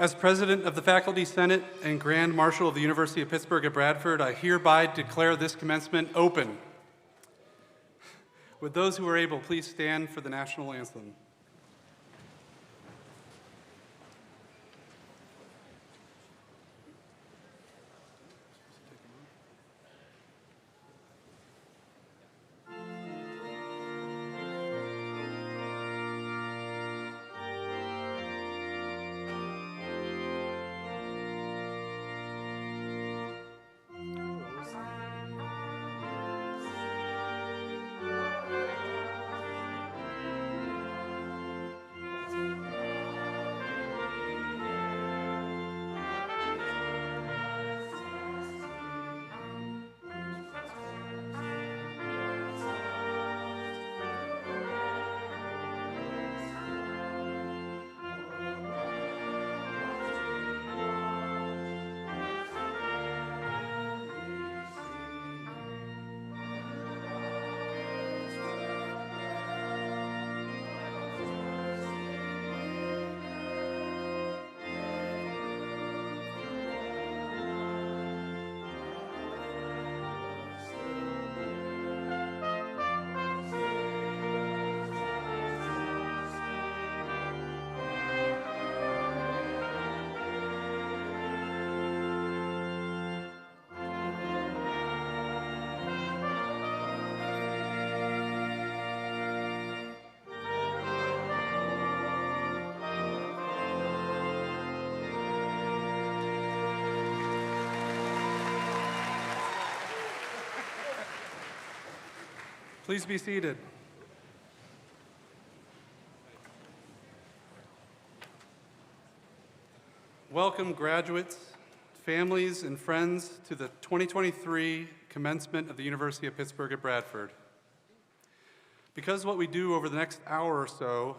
As President of the Faculty Senate and Grand Marshal of the University of Pittsburgh at Bradford, I hereby declare this commencement open. Would those who are able please stand for the national anthem? Please be seated. Welcome, graduates, families, and friends to the 2023 commencement of the University of Pittsburgh at Bradford. Because what we do over the next hour or so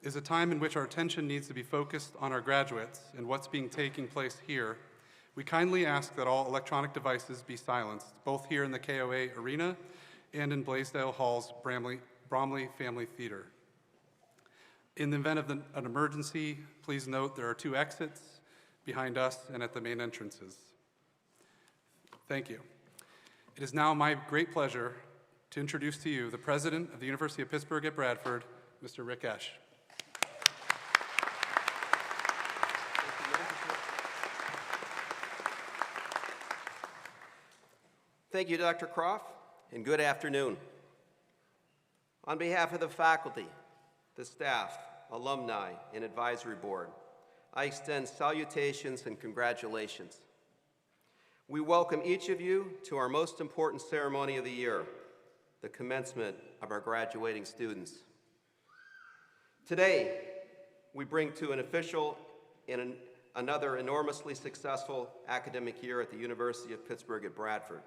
is a time in which our attention needs to be focused on our graduates and what's taking place here, we kindly ask that all electronic devices be silenced, both here in the KOA Arena and in Blaisdell Hall's Bromley Family Theater. In the event of an emergency, please note there are 2 exits behind us and at the main entrances. Thank you. It is now my great pleasure to introduce to you the President of the University of Pittsburgh at Bradford, Mr. Rick Esch. Thank you, Dr. Croft, and good afternoon. On behalf of the faculty, the staff, alumni, and advisory board, I extend salutations and congratulations. We welcome each of you to our most important ceremony of the year, the commencement of our graduating students. Today, we bring to an official and another enormously successful academic year at the University of Pittsburgh at Bradford.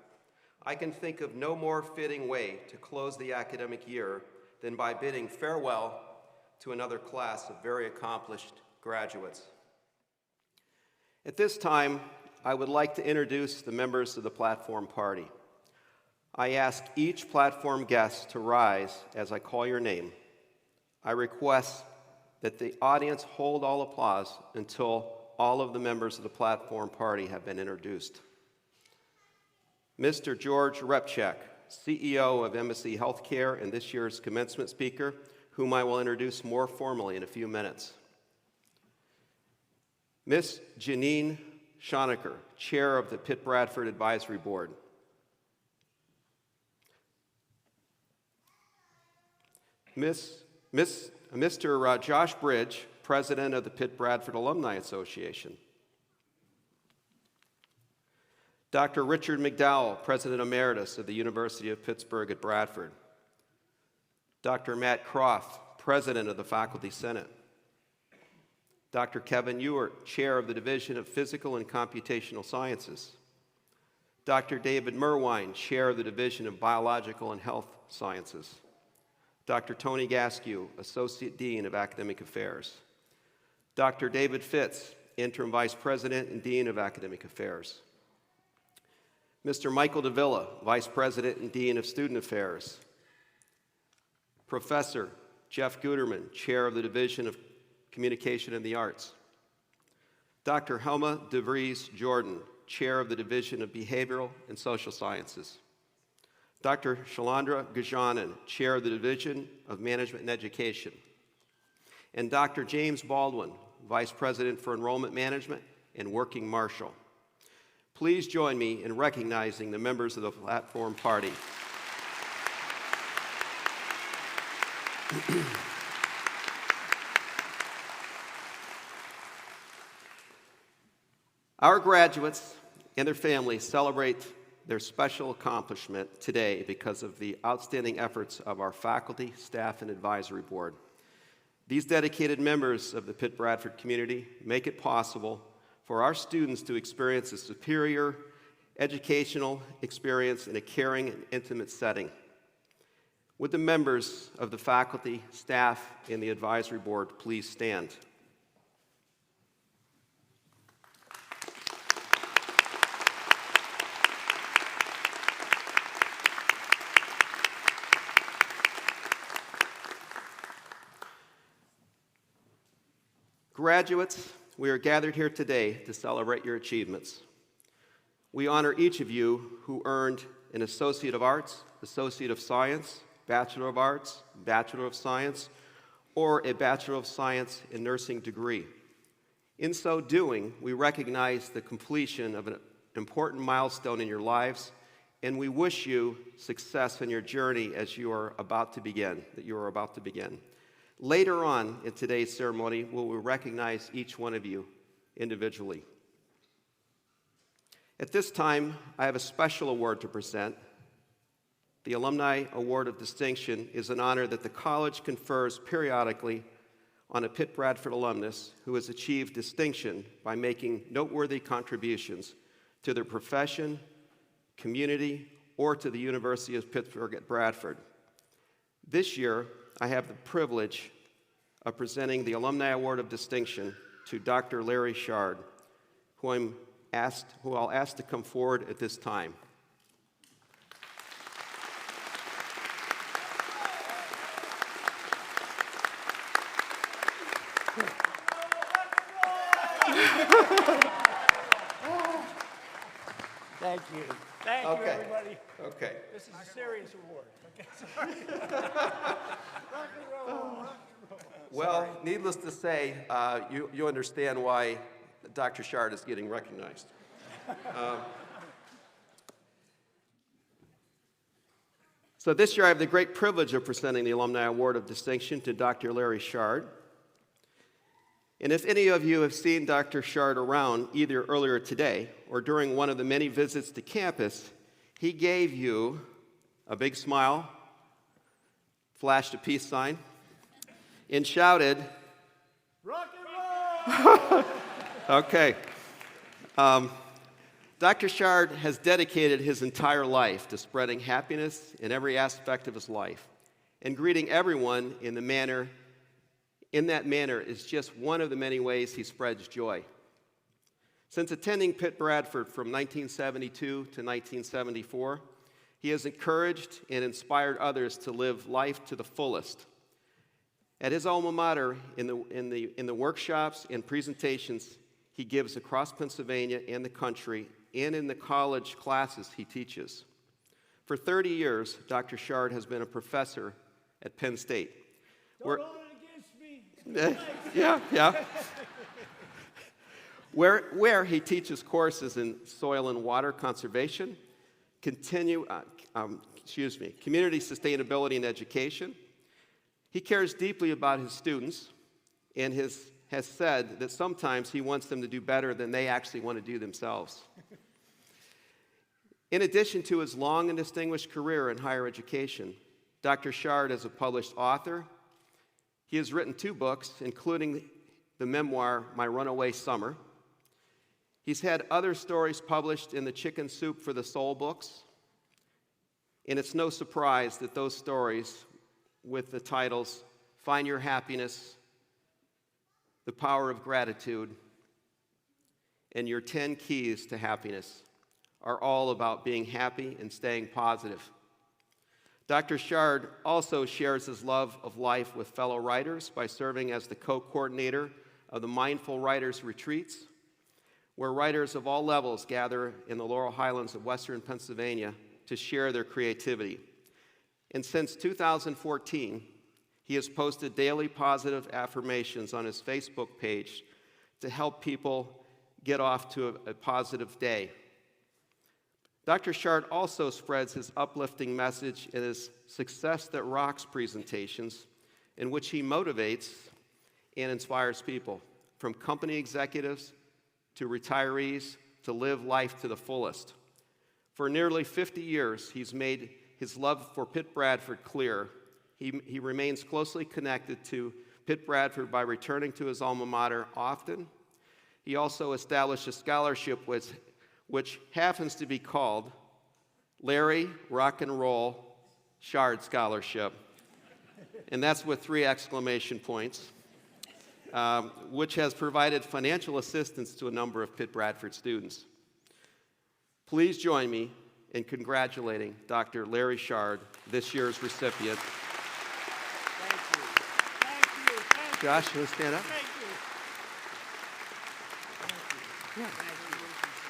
I can think of no more fitting way to close the academic year than by bidding farewell to another class of very accomplished graduates. At this time, I would like to introduce the members of the platform party. I ask each platform guest to rise as I call your name. I request that the audience hold all applause until all of the members of the platform party have been introduced. Mr. George Repchak, CEO of MSC Healthcare and this year's commencement speaker, whom I will introduce more formally in a few minutes. Ms. Janine Schonecker, Chair of the Pitt-Bradford Advisory Board. Mr. Josh Bridge, President of the Pitt-Bradford Alumni Association. Dr. Richard McDowell, President Emeritus of the University of Pittsburgh at Bradford. Dr. Matt Croft, President of the Faculty Senate. Dr. Kevin Ewart, Chair of the Division of Physical and Computational Sciences. Dr. David Merwine, Chair of the Division of Biological and Health Sciences. Dr. Tony Gaskew, Associate Dean of Academic Affairs. Dr. David Fitz, Interim Vice President and Dean of Academic Affairs. Mr. Michael Davila, Vice President and Dean of Student Affairs. Professor Jeff Guterman, Chair of the Division of Communication and the Arts. Dr. Helma DeVries Jordan, Chair of the Division of Behavioral and Social Sciences. Dr. Shalandra Gajanan, Chair of the Division of Management and Education. And Dr. James Baldwin, Vice President for Enrollment Management and Working Marshal. Please join me in recognizing the members of the Platform Party. Our graduates and their families celebrate their special accomplishment today because of the outstanding efforts of our faculty, staff, and advisory board. These dedicated members of the Pitt-Bradford community make it possible for our students to experience a superior educational experience in a caring and intimate setting. Would the members of the faculty, staff, and the advisory board please stand? Graduates, we are gathered here today to celebrate your achievements. We honor each of you who earned an Associate of Arts, Associate of Science, Bachelor of Arts, Bachelor of Science, or a Bachelor of Science in Nursing degree. In so doing, we recognize the completion of an important milestone in your lives, and we wish you success in your journey as you are about to begin. Later on in today's ceremony, we will recognize each one of you individually. At this time, I have a special award to present. The Alumni Award of Distinction is an honor that the college confers periodically on a Pitt-Bradford alumnus who has achieved distinction by making noteworthy contributions to their profession, community, or to the University of Pitt-Bradford. This year, I have the privilege of presenting the Alumni Award of Distinction to Dr. Larry Shard, who I'll ask to come forward at this time. Thank you. Thank you, everybody. Okay. This is a serious award. Okay, sorry. Rock and roll. Well, needless to say, you understand why Dr. Shard is getting recognized. So this year I have the great privilege of presenting the Alumni Award of Distinction to Dr. Larry Shard. And if any of you have seen Dr. Shard around either earlier today or during one of the many visits to campus, he gave you a big smile, flashed a peace sign, and shouted, Rock and roll! Okay. Dr. Shard has dedicated his entire life to spreading happiness in every aspect of his life, and greeting everyone in that manner is just one of the many ways he spreads joy. Since attending Pitt-Bradford from 1972 to 1974, he has encouraged and inspired others to live life to the fullest. At his alma mater, in the workshops and presentations he gives across Pennsylvania and the country, and in the college classes he teaches. For 30 years, Dr. Shard has been a professor at Penn State. Don't hold it against me. Yeah. Where he teaches courses in soil and water conservation, community sustainability and education. He cares deeply about his students and has said that sometimes he wants them to do better than they actually want to do themselves. In addition to his long and distinguished career in higher education, Dr. Shard is a published author. He has written 2 books, including the memoir, My Runaway Summer. He's had other stories published in the Chicken Soup for the Soul books, and it's no surprise that those stories with the titles Find Your Happiness, The Power of Gratitude, and Your 10 Keys to Happiness are all about being happy and staying positive. Dr. Shard also shares his love of life with fellow writers by serving as the co-coordinator of the Mindful Writers Retreats where writers of all levels gather in the Laurel Highlands of Western Pennsylvania to share their creativity. And since 2014, he has posted daily positive affirmations on his Facebook page to help people get off to a positive day. Dr. Shard also spreads his uplifting message in his Success That Rocks presentations, in which he motivates and inspires people, from company executives to retirees, to live life to the fullest. For nearly 50 years, he's made his love for Pitt-Bradford clear. He remains closely connected to Pitt-Bradford by returning to his alma mater often. He also established a scholarship which happens to be called Larry Rock and Roll Shard Scholarship. And that's with 3 exclamation points, which has provided financial assistance to a number of Pitt-Bradford students. Please join me in congratulating Dr. Larry Shard, this year's recipient. Thank you. Thank you. Thank you. Josh, you want to stand up? Thank you. Yeah. Thank you.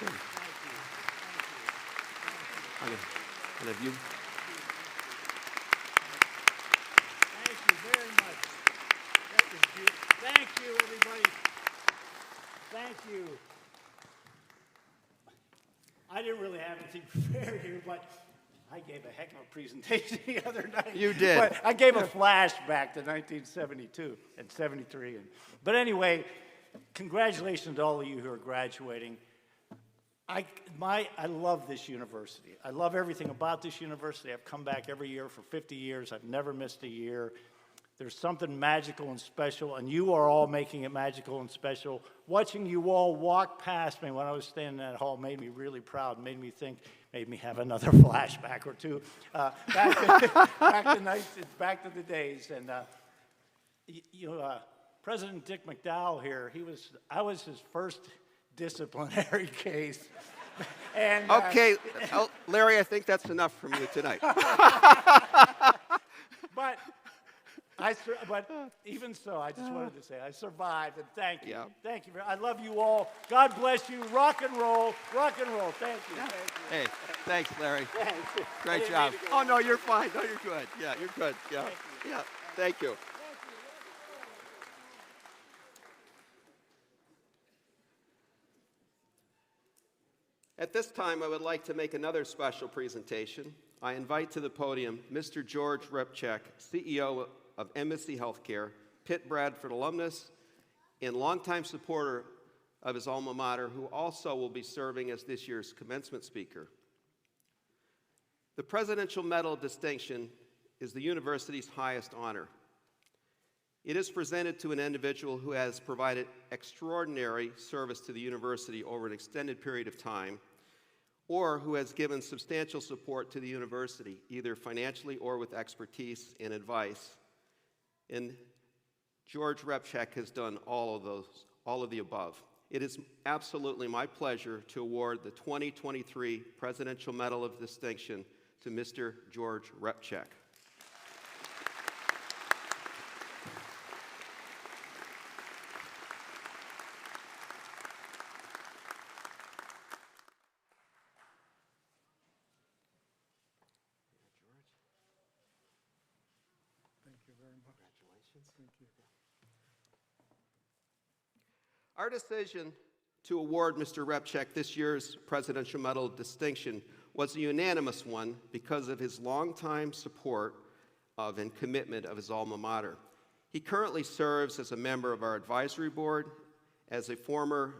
Thank you. And have you? Thank you very much. That was beautiful. Thank you, everybody. Thank you. I didn't really have anything prepared here, but I gave a heck of a presentation the other night. You did. But I gave a flashback to 1972 and 73. But anyway, congratulations to all of you who are graduating. I love this university. I love everything about this university. I've come back every year for 50 years. I've never missed a year. There's something magical and special, and you are all making it magical and special. Watching you all walk past me when I was standing in that hall made me really proud, made me think, made me have another flashback or two. Back to the days. And President Dick McDowell here, I was his first disciplinary case. And, Okay, Larry, I think that's enough from you tonight. But even so, I just wanted to say I survived, and thank you. Yeah. Thank you. I love you all. God bless you. Rock and roll. Rock and roll. Thank you. Thank you. Hey, thanks, Larry. Thanks. Great job. Oh, no, you're fine. No, you're good. Yeah, you're good. Yeah. Yeah. Thank you. At this time, I would like to make another special presentation. I invite to the podium Mr. George Repchek, CEO of Embassy Healthcare, Pitt-Bradford alumnus, and longtime supporter of his alma mater, who also will be serving as this year's commencement speaker. The Presidential Medal of Distinction is the university's highest honor. It is presented to an individual who has provided extraordinary service to the university over an extended period of time, or who has given substantial support to the university, either financially or with expertise and advice. And George Repchek has done all of the above. It is absolutely my pleasure to award the 2023 Presidential Medal of Distinction to Mr. George Repchek. Thank you very much. Congratulations. Thank you. Our decision to award Mr. Repchek this year's Presidential Medal of Distinction was a unanimous one because of his longtime support of and commitment of his alma mater. He currently serves as a member of our advisory board, as a former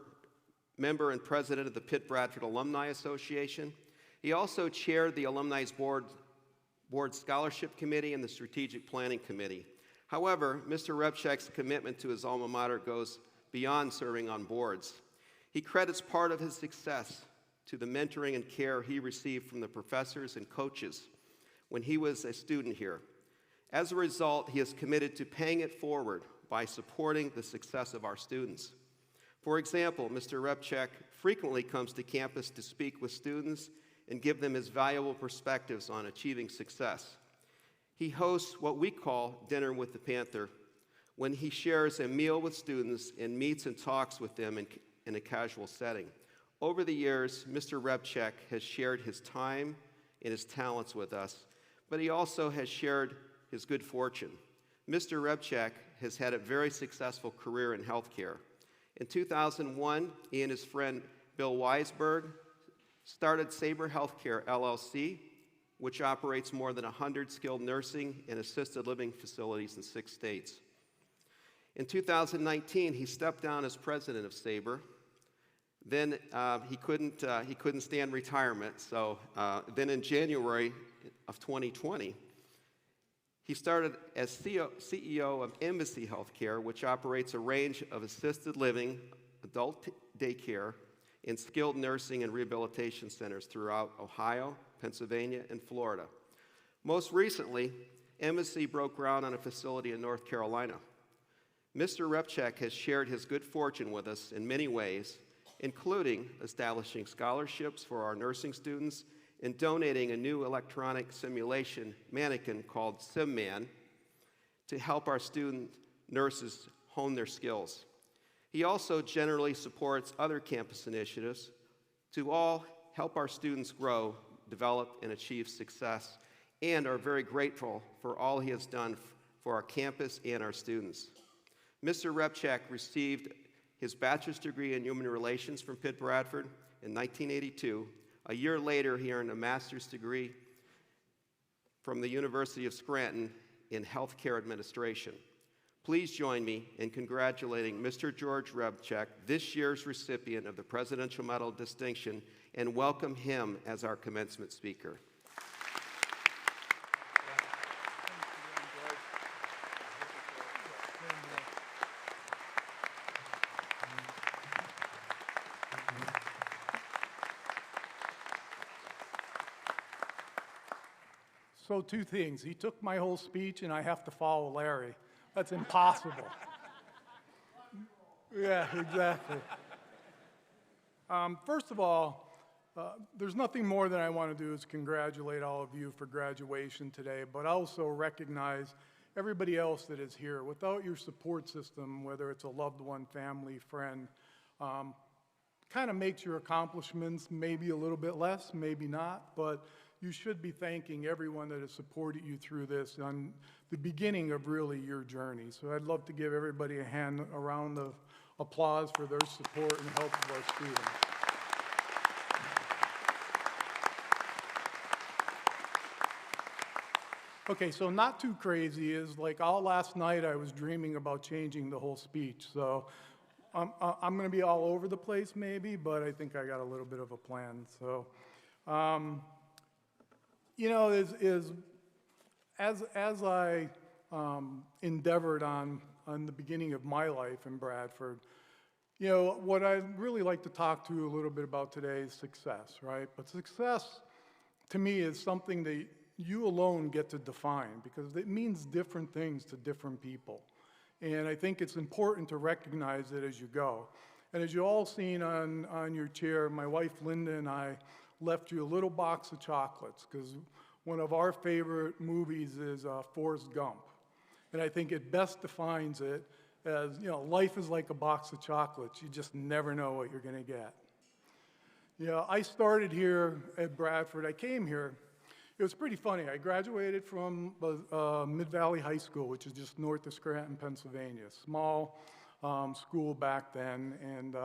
member and president of the Pitt-Bradford Alumni Association. He also chaired the Alumni Board Scholarship Committee and the Strategic Planning Committee. However, Mr. Repchek's commitment to his alma mater goes beyond serving on boards. He credits part of his success to the mentoring and care he received from the professors and coaches when he was a student here. As a result, he is committed to paying it forward by supporting the success of our students. For example, Mr. Repchek frequently comes to campus to speak with students and give them his valuable perspectives on achieving success. He hosts what we call Dinner with the Panther, when he shares a meal with students and meets and talks with them in a casual setting. Over the years, Mr. Repchek has shared his time and his talents with us, but he also has shared his good fortune. Mr. Repchek has had a very successful career in healthcare. In 2001, he and his friend Bill Weisberg started Sabre Healthcare LLC, which operates more than 100 skilled nursing and assisted living facilities in 6 states. In 2019, he stepped down as president of Sabre. Then he couldn't stand retirement, so then in January of 2020, he started as CEO of Embassy Healthcare, which operates a range of assisted living, adult daycare, and skilled nursing and rehabilitation centers throughout Ohio, Pennsylvania, and Florida. Most recently, Embassy broke ground on a facility in North Carolina. Mr. Repchek has shared his good fortune with us in many ways, including establishing scholarships for our nursing students and donating a new electronic simulation mannequin called SimMan to help our student nurses hone their skills. He also generally supports other campus initiatives to all help our students grow, develop, and achieve success, and are very grateful for all he has done for our campus and our students. Mr. Repchek received his bachelor's degree in human relations from Pitt-Bradford in 1982. A year later, he earned a master's degree from the University of Scranton in healthcare administration. Please join me in congratulating Mr. George Repchek, this year's recipient of the Presidential Medal Distinction, and welcome him as our commencement speaker. So 2 things. He took my whole speech and I have to follow Larry. That's impossible. Yeah, exactly. First of all, there's nothing more that I want to do is congratulate all of you for graduation today, but also recognize everybody else that is here. Without your support system, whether it's a loved one, family, friend, kind of makes your accomplishments maybe a little bit less, maybe not, but you should be thanking everyone that has supported you through this on the beginning of really your journey. So I'd love to give everybody a round of applause for their support and help of our students. Okay, so not too crazy is like all last night I was dreaming about changing the whole speech. So I'm going to be all over the place maybe, but I think I got a little bit of a plan. So, you know, as I endeavored on the beginning of my life in Bradford, you know, what I'd really like to talk to you a little bit about today is success, right? But success, to me, is something that you alone get to define because it means different things to different people. And I think it's important to recognize it as you go. And as you all seen on your chair, my wife Linda and I left you a little box of chocolates because one of our favorite movies is Forrest Gump. And I think it best defines it as, you know, life is like a box of chocolates. You just never know what you're going to get. You know, I started here at Bradford. I came here. It was pretty funny. I graduated from Mid-Valley High School, which is just north of Scranton, Pennsylvania. Small school back then, and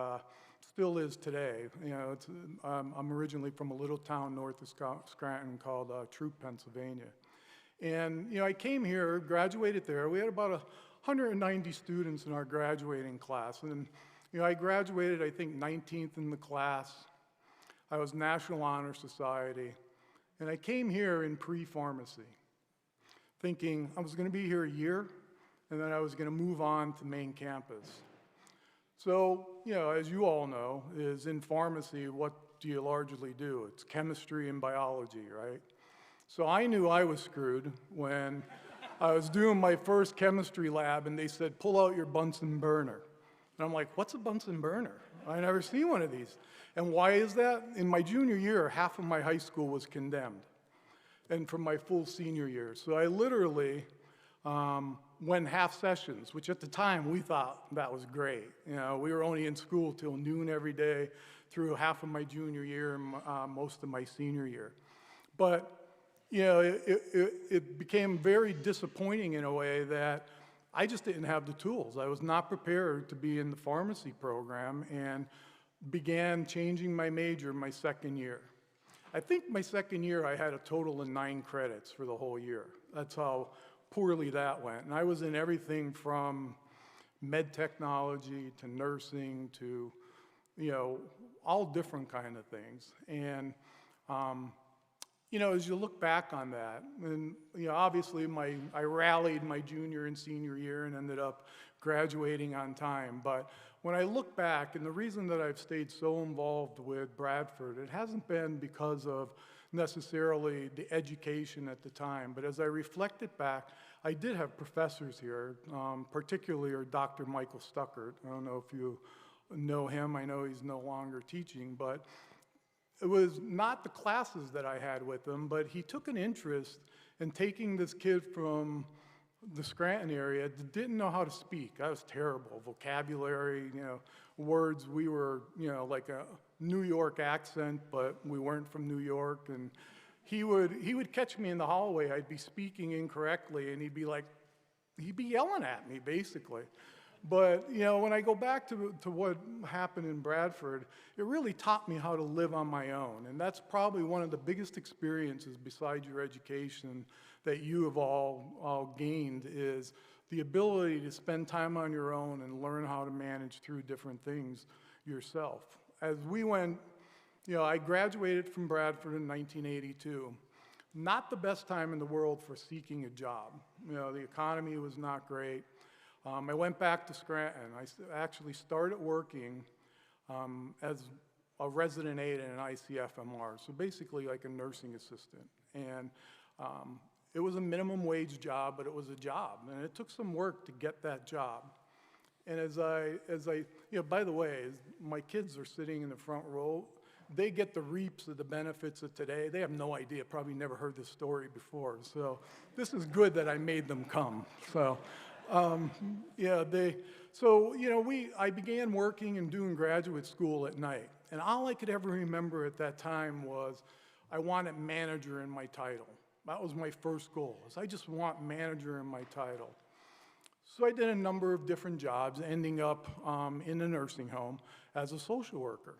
still is today. You know, I'm originally from a little town north of Scranton called Troop, Pennsylvania. And, you know, I came here, graduated there. We had about 190 students in our graduating class. And, you know, I graduated, I think, 19th in the class. I was National Honor Society. And I came here in pre-pharmacy, thinking I was going to be here a year, and then I was going to move on to main campus. So, you know, as you all know, is in pharmacy, what do you largely do? It's chemistry and biology, right? So I knew I was screwed when I was doing my first chemistry lab, and they said, pull out your Bunsen burner. And I'm like, what's a Bunsen burner? I never seen one of these. And why is that? In my junior year, half of my high school was condemned, and from my full senior year. So I literally went half sessions, which at the time we thought that was great. You know, we were only in school till noon every day through half of my junior year and most of my senior year. But, you know, it became very disappointing in a way that I just didn't have the tools. I was not prepared to be in the pharmacy program and began changing my major my second year. I think my second year I had a total of 9 credits for the whole year. That's how poorly that went. And I was in everything from med technology to nursing to, you know, all different kind of things. And, you know, as you look back on that, and, you know, obviously I rallied my junior and senior year and ended up graduating on time. But when I look back, and the reason that I've stayed so involved with Bradford, it hasn't been because of necessarily the education at the time, but as I reflected back, I did have professors here, particularly Dr. Michael Stuckert. I don't know if you know him. I know he's no longer teaching, but it was not the classes that I had with him, but he took an interest in taking this kid from the Scranton area that didn't know how to speak. I was terrible. Vocabulary, you know, words, we were, you know, like a New York accent, but we weren't from New York. And he would catch me in the hallway. I'd be speaking incorrectly, and he'd be yelling at me, basically. But, you know, when I go back to what happened in Bradford, it really taught me how to live on my own. And that's probably one of the biggest experiences besides your education that you have all gained, is the ability to spend time on your own and learn how to manage through different things yourself. As we went, you know, I graduated from Bradford in 1982. Not the best time in the world for seeking a job. You know, the economy was not great. I went back to Scranton. I actually started working as a resident aide in an ICFMR, so basically like a nursing assistant. And it was a minimum wage job, but it was a job, and it took some work to get that job. And as I, you know, by the way, as my kids are sitting in the front row, they get the reaps of the benefits of today. They have no idea, probably never heard this story before. So this is good that I made them come. So, yeah, you know, I began working and doing graduate school at night. And all I could ever remember at that time was I wanted manager in my title. That was my first goal, is I just want manager in my title. So I did a number of different jobs, ending up in a nursing home as a social worker.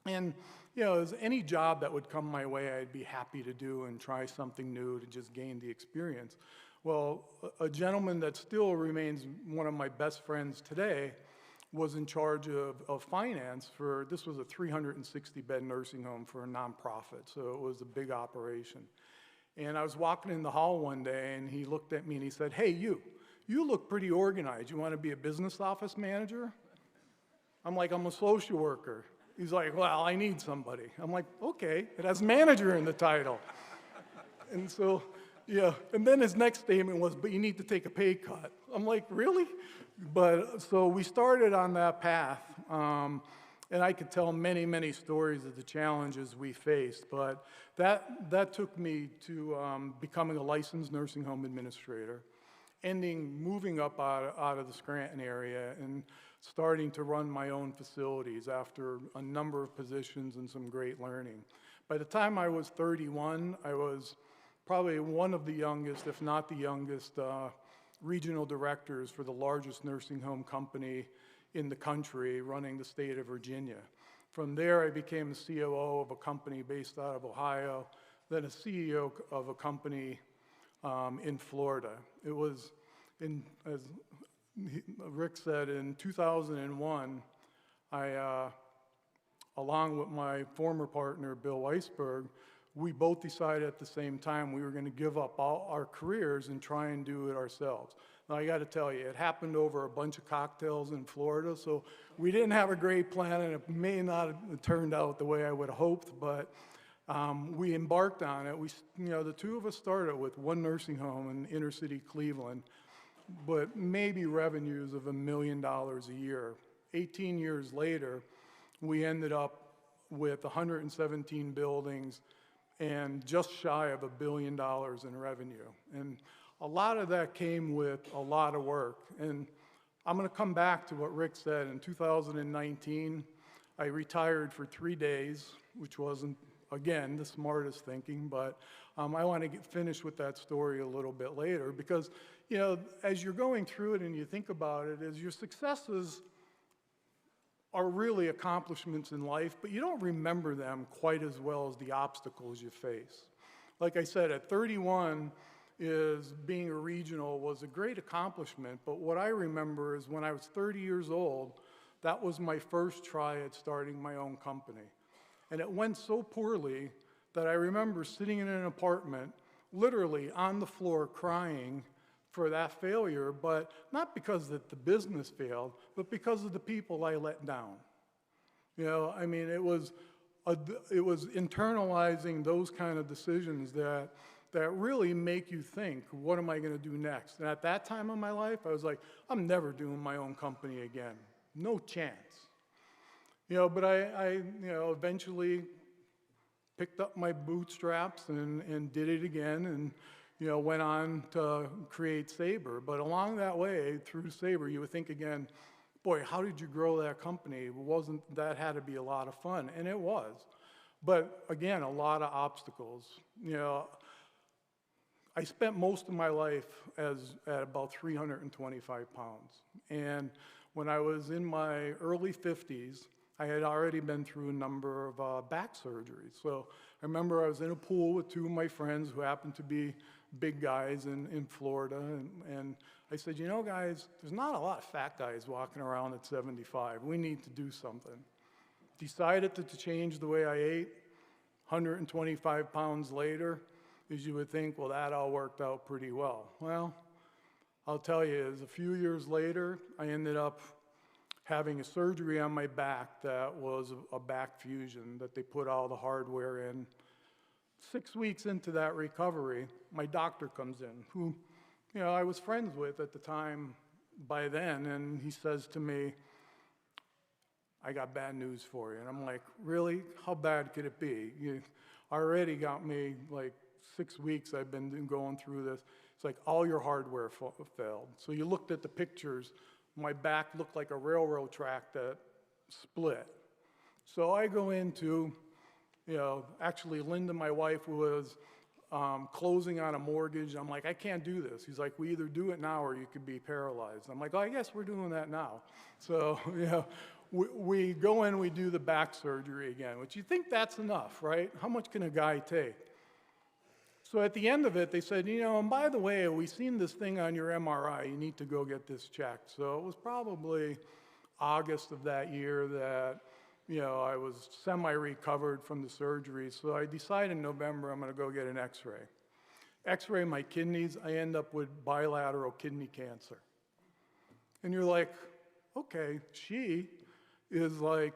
And, you know, as any job that would come my way, I'd be happy to do and try something new to just gain the experience. Well, a gentleman that still remains one of my best friends today was in charge of finance for, this was a 360-bed nursing home for a nonprofit, so it was a big operation. And I was walking in the hall one day, and he looked at me and he said, "Hey, you look pretty organized. You want to be a business office manager?" I'm like, "I'm a social worker." He's like, "Well, I need somebody." I'm like, "Okay, it has manager in the title." And so, yeah, and then his next statement was, "But you need to take a pay cut." I'm like, "Really?" But so we started on that path, and I could tell many, many stories of the challenges we faced, but that took me to becoming a licensed nursing home administrator, moving up out of the Scranton area and starting to run my own facilities after a number of positions and some great learning. By the time I was 31, I was probably one of the youngest, if not the youngest, regional directors for the largest nursing home company in the country, running the state of Virginia. From there, I became the COO of a company based out of Ohio, then a CEO of a company in Florida. It was, as Rick said, in 2001, I, along with my former partner, Bill Weisberg, we both decided at the same time we were going to give up all our careers and try and do it ourselves. Now, I got to tell you, it happened over a bunch of cocktails in Florida, so we didn't have a great plan, and it may not have turned out the way I would have hoped, but we embarked on it. You know, the two of us started with one nursing home in inner city Cleveland, but maybe revenues of $1 million a year. 18 years later, we ended up with 117 buildings and just shy of $1 billion in revenue. And a lot of that came with a lot of work. And I'm going to come back to what Rick said. In 2019, I retired for 3 days, which wasn't, again, the smartest thinking, but I want to finish with that story a little bit later because, you know, as you're going through it and you think about it, as your successes are really accomplishments in life, but you don't remember them quite as well as the obstacles you face. Like I said, at 31, being a regional was a great accomplishment, but what I remember is when I was 30 years old, that was my first try at starting my own company. And it went so poorly that I remember sitting in an apartment, literally on the floor crying for that failure, but not because that the business failed, but because of the people I let down. You know, I mean, it was internalizing those kind of decisions that really make you think, what am I going to do next? And at that time in my life, I was like, I'm never doing my own company again. No chance. You know, but I you know, eventually picked up my bootstraps and did it again and, you know, went on to create Sabre. But along that way, through Sabre, you would think again, boy, how did you grow that company? That had to be a lot of fun, and it was. But again, a lot of obstacles. You know, I spent most of my life at about 325 pounds. And when I was in my early 50s, I had already been through a number of back surgeries. So I remember I was in a pool with 2 of my friends who happened to be big guys in Florida. And I said, you know, guys, there's not a lot of fat guys walking around at 75. We need to do something. Decided to change the way I ate. 125 pounds later, as you would think, well, that all worked out pretty well. Well, I'll tell you, a few years later, I ended up having a surgery on my back that was a back fusion that they put all the hardware in. 6 weeks into that recovery, my doctor comes in, who, you know, I was friends with at the time by then, and he says to me, I got bad news for you. And I'm like, really? How bad could it be? You already got me, like, 6 weeks I've been going through this. It's like all your hardware failed. So you looked at the pictures, my back looked like a railroad track that split. So I go into, you know, actually Linda, my wife, was closing on a mortgage. I'm like, I can't do this. He's like, we either do it now or you could be paralyzed. I'm like, oh, I guess we're doing that now. So, you know, we go in, we do the back surgery again, which you think that's enough, right? How much can a guy take? So at the end of it, they said, you know, and by the way, we've seen this thing on your MRI. You need to go get this checked. So it was probably August of that year that, you know, I was semi-recovered from the surgery. So I decided in November I'm going to go get an x-ray. X-ray my kidneys, I end up with bilateral kidney cancer. And you're like, okay, she is like,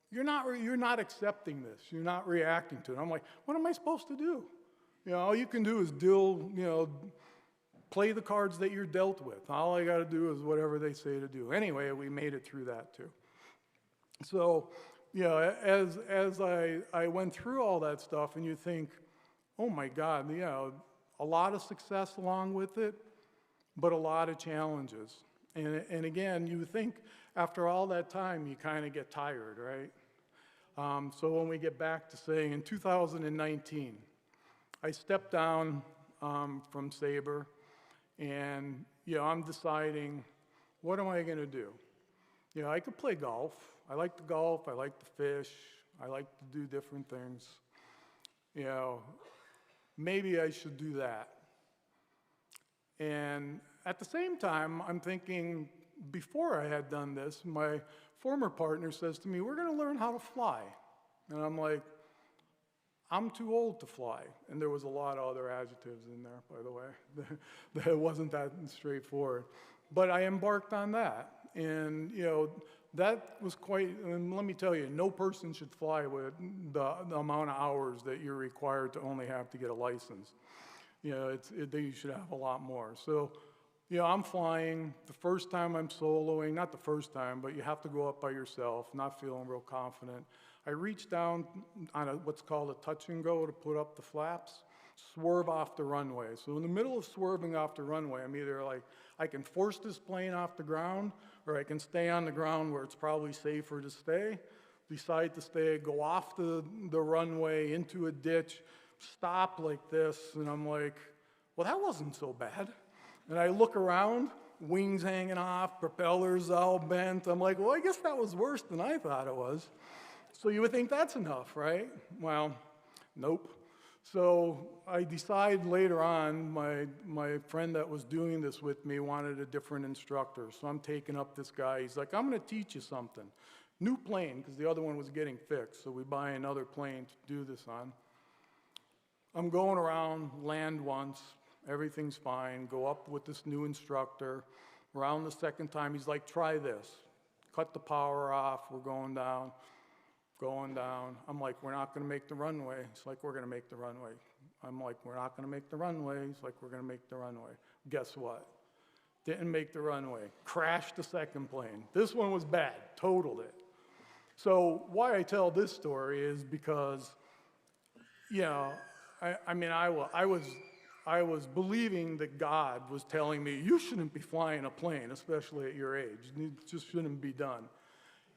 you're not accepting this. You're not reacting to it. I'm like, what am I supposed to do? You know, all you can do is play the cards that you're dealt with. All I got to do is whatever they say to do. Anyway, we made it through that too. So, you know, as I went through all that stuff, and you think, oh my God, you know, a lot of success along with it, but a lot of challenges. And again, you think after all that time, you kind of get tired, right? So when we get back to saying in 2019, I stepped down from Sabre, and, you know, I'm deciding, what am I going to do? You know, I could play golf. I like to golf. I like to fish. I like to do different things. You know, maybe I should do that. And at the same time, I'm thinking, before I had done this, my former partner says to me, we're going to learn how to fly. And I'm like, I'm too old to fly. And there was a lot of other adjectives in there, by the way. That wasn't that straightforward. But I embarked on that. And, you know, that was quite, and let me tell you, no person should fly with the amount of hours that you're required to only have to get a license. You know, you should have a lot more. So, you know, I'm flying. The first time I'm soloing, not the first time, but you have to go up by yourself, not feeling real confident. I reach down on what's called a touch and go to put up the flaps, swerve off the runway. So in the middle of swerving off the runway, I'm either like, I can force this plane off the ground, or I can stay on the ground where it's probably safer to stay. Decide to stay, go off the runway into a ditch, stop like this, and I'm like, well, that wasn't so bad. And I look around, wings hanging off, propellers all bent. I'm like, well, I guess that was worse than I thought it was. So you would think that's enough, right? Well, nope. So I decide later on, my friend that was doing this with me wanted a different instructor. So I'm taking up this guy. He's like, I'm going to teach you something. New plane, because the other one was getting fixed. So we buy another plane to do this on. I'm going around, land once, everything's fine, go up with this new instructor. Around the second time, he's like, try this. Cut the power off, we're going down. I'm like, we're not gonna make the runway. He's like, we're gonna make the runway. I'm like, we're not gonna make the runway. He's like, we're gonna make the runway. Guess what? Didn't make the runway. Crashed the second plane. This one was bad, totaled it. So why I tell this story is because, you know, I was believing that God was telling me, you shouldn't be flying a plane, especially at your age. It just shouldn't be done.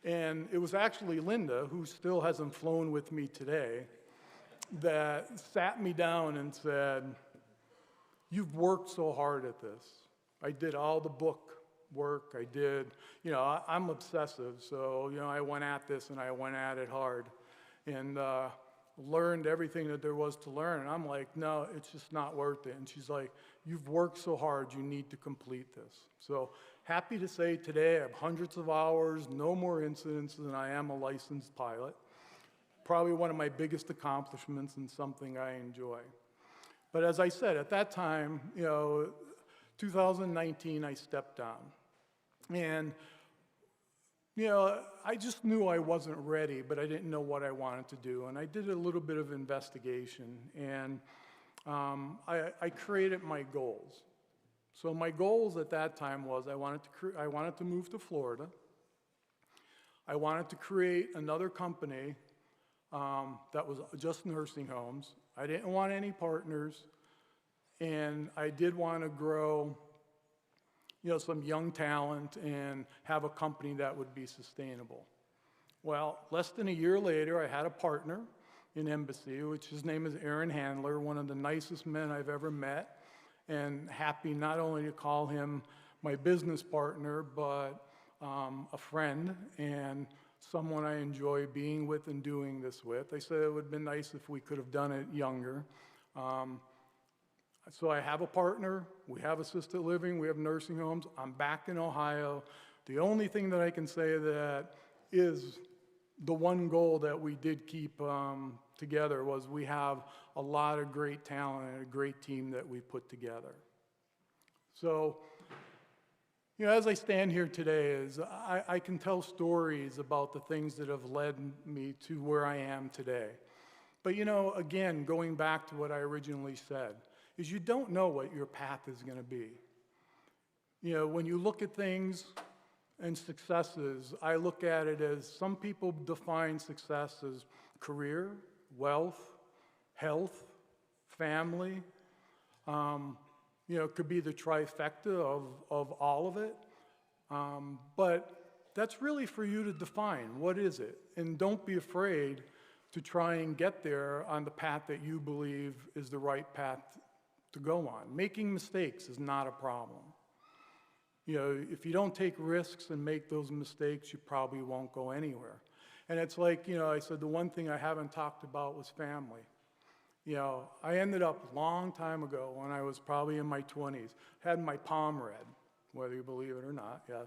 And it was actually Linda, who still hasn't flown with me today, that sat me down and said, you've worked so hard at this. I did all the book work. I did, you know, I'm obsessive. So, you know, I went at this and I went at it hard. And learned everything that there was to learn. And I'm like, no, it's just not worth it. And she's like, you've worked so hard, you need to complete this. So happy to say today I have hundreds of hours, no more incidents, and I am a licensed pilot. Probably one of my biggest accomplishments and something I enjoy. But as I said, at that time, you know, 2019, I stepped down. And you know, I just knew I wasn't ready, but I didn't know what I wanted to do. And I did a little bit of investigation, and I created my goals. So my goals at that time was I wanted to move to Florida. I wanted to create another company that was just nursing homes. I didn't want any partners, and I did want to grow, you know, some young talent and have a company that would be sustainable. Well, less than a year later, I had a partner in Embassy, which his name is Aaron Handler, one of the nicest men I've ever met, and happy not only to call him my business partner, but a friend and someone I enjoy being with and doing this with. I said it would have been nice if we could have done it younger. So I have a partner, we have assisted living, we have nursing homes. I'm back in Ohio. The only thing that I can say that is the one goal that we did keep together was we have a lot of great talent and a great team that we put together. So, you know, as I stand here today, I can tell stories about the things that have led me to where I am today. But, you know, again, going back to what I originally said, is you don't know what your path is going to be. You know, when you look at things and successes, I look at it as some people define success as career, wealth, health, family. You know, it could be the trifecta of all of it. But that's really for you to define. What is it? And don't be afraid to try and get there on the path that you believe is the right path to go on. Making mistakes is not a problem. You know, if you don't take risks and make those mistakes, you probably won't go anywhere. And it's like, you know, I said the one thing I haven't talked about was family. You know, I ended up a long time ago when I was probably in my 20s, had my palm read, whether you believe it or not, yes.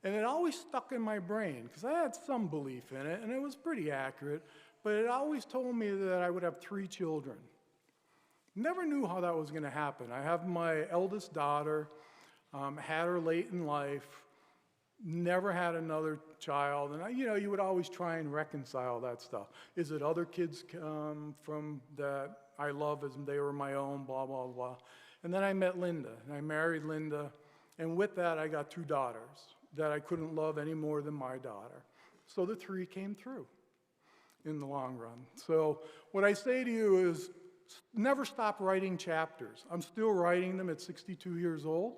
And it always stuck in my brain because I had some belief in it and it was pretty accurate, but it always told me that I would have 3 children. Never knew how that was going to happen. I have my eldest daughter, had her late in life, never had another child, and you know, you would always try and reconcile that stuff. Is it other kids from that I love as they were my own, blah, blah, blah. And then I met Linda, and I married Linda, and with that I got 2 daughters that I couldn't love any more than my daughter. So the 3 came through. in the long run. So what I say to you is never stop writing chapters. I'm still writing them at 62 years old,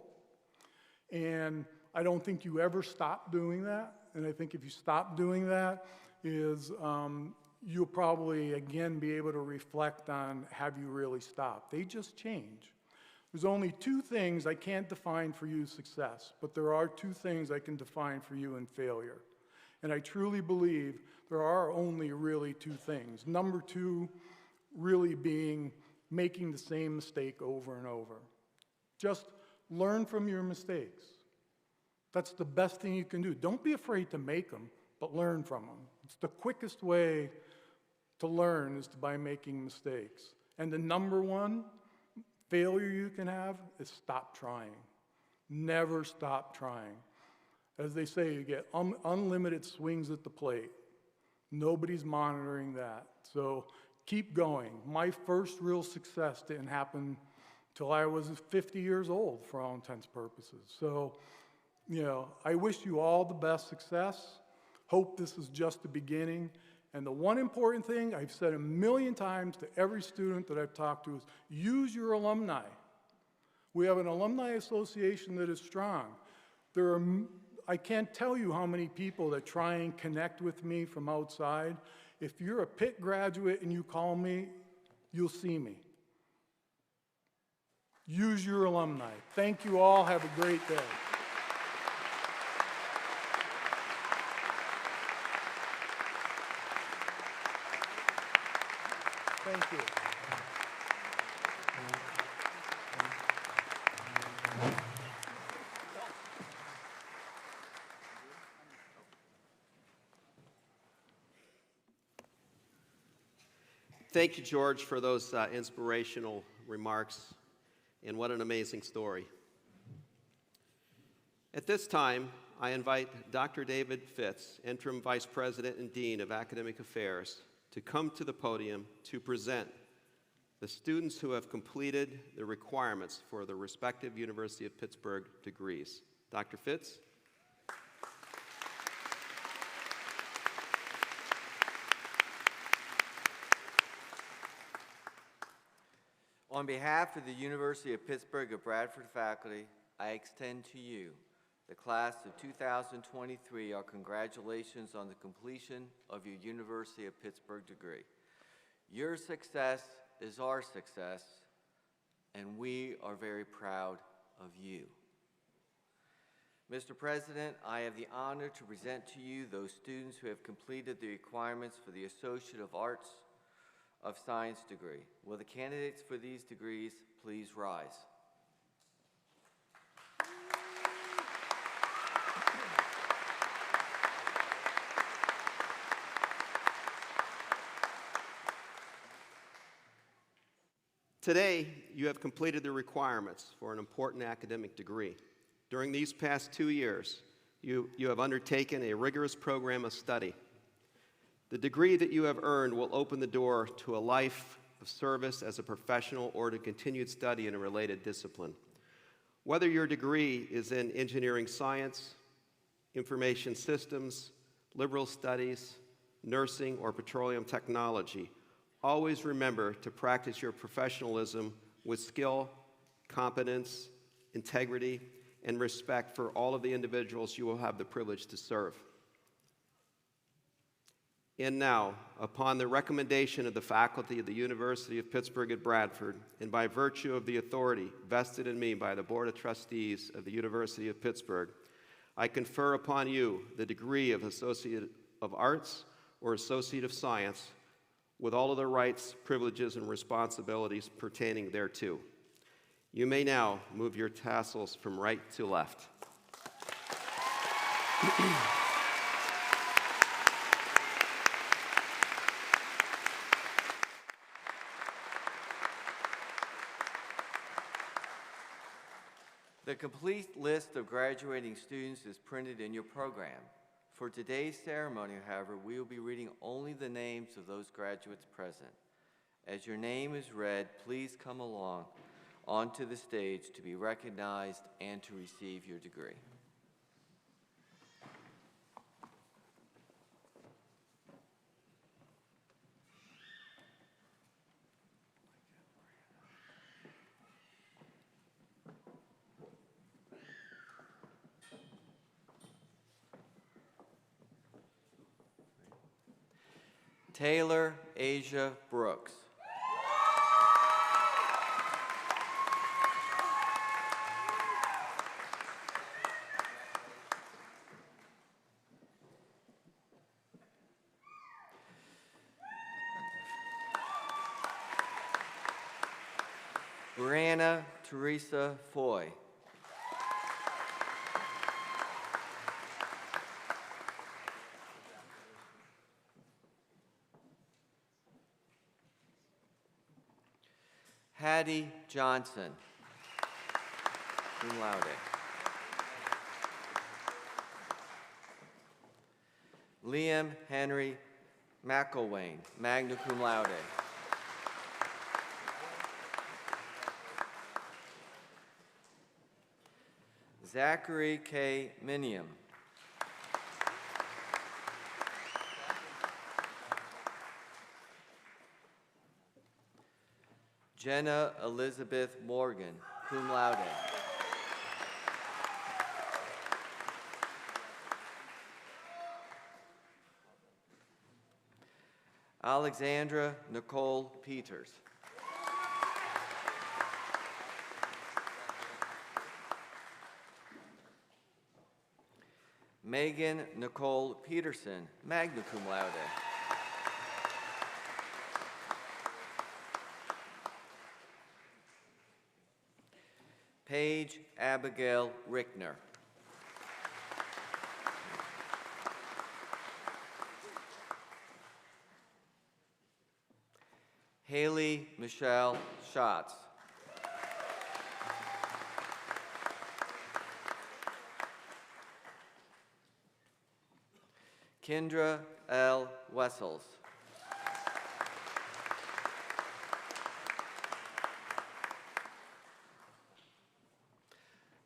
and I don't think you ever stop doing that. And I think if you stop doing that, you'll probably again be able to reflect on, have you really stopped? They just change. There's only two things I can't define for you success, but there are two things I can define for you in failure. And I truly believe there are only really two things. Number two really being making the same mistake over and over. Just learn from your mistakes. That's the best thing you can do. Don't be afraid to make them, but learn from them. It's the quickest way to learn is by making mistakes. And the number one failure you can have is stop trying. Never stop trying. As they say, you get unlimited swings at the plate. Nobody's monitoring that. So keep going. My first real success didn't happen till I was 50 years old, for all intents and purposes. So, I wish you all the best success. Hope this is just the beginning. And the one important thing I've said a million times to every student that I've talked to is use your alumni. We have an alumni association that is strong. I can't tell you how many people that try and connect with me from outside. If you're a Pitt graduate and you call me, you'll see me. Use your alumni. Thank you all. Have a great day. Thank you. Thank you, George, for those inspirational remarks, and what an amazing story. At this time, I invite Dr. David Fitz, Interim Vice President and Dean of Academic Affairs, to come to the podium to present the students who have completed the requirements for the respective University of Pittsburgh degrees. Dr. Fitz? On behalf of the University of Pittsburgh at Bradford faculty, I extend to you, the class of 2023, our congratulations on the completion of your University of Pittsburgh degree. Your success is our success, and we are very proud of you. Mr. President, I have the honor to present to you those students who have completed the requirements for the Associate of Arts of Science degree. Will the candidates for these degrees please rise? Today, you have completed the requirements for an important academic degree. During these past 2 years, you have undertaken a rigorous program of study. The degree that you have earned will open the door to a life of service as a professional or to continued study in a related discipline. Whether your degree is in engineering science, information systems, liberal studies, nursing, or petroleum technology, always remember to practice your professionalism with skill, competence, integrity, and respect for all of the individuals you will have the privilege to serve. And now, upon the recommendation of the faculty of the University of Pittsburgh at Bradford, and by virtue of the authority vested in me by the Board of Trustees of the University of Pittsburgh, I confer upon you the degree of Associate of Arts or Associate of Science with all of the rights, privileges, and responsibilities pertaining thereto. You may now move your tassels from right to left. The complete list of graduating students is printed in your program. For today's ceremony, however, we will be reading only the names of those graduates present. As your name is read, please come along onto the stage to be recognized and to receive your degree. Taylor Asia Brooks. Brianna Teresa Foy. Hattie Johnson, cum laude. Liam Henry McElwain, magna cum laude. Zachary K. Minium. Jenna Elizabeth Morgan, cum laude. Alexandra Nicole Peters. Megan Nicole Peterson, magna cum laude. Paige Abigail Rickner. Haley Michelle Schatz. Kendra L. Wessels.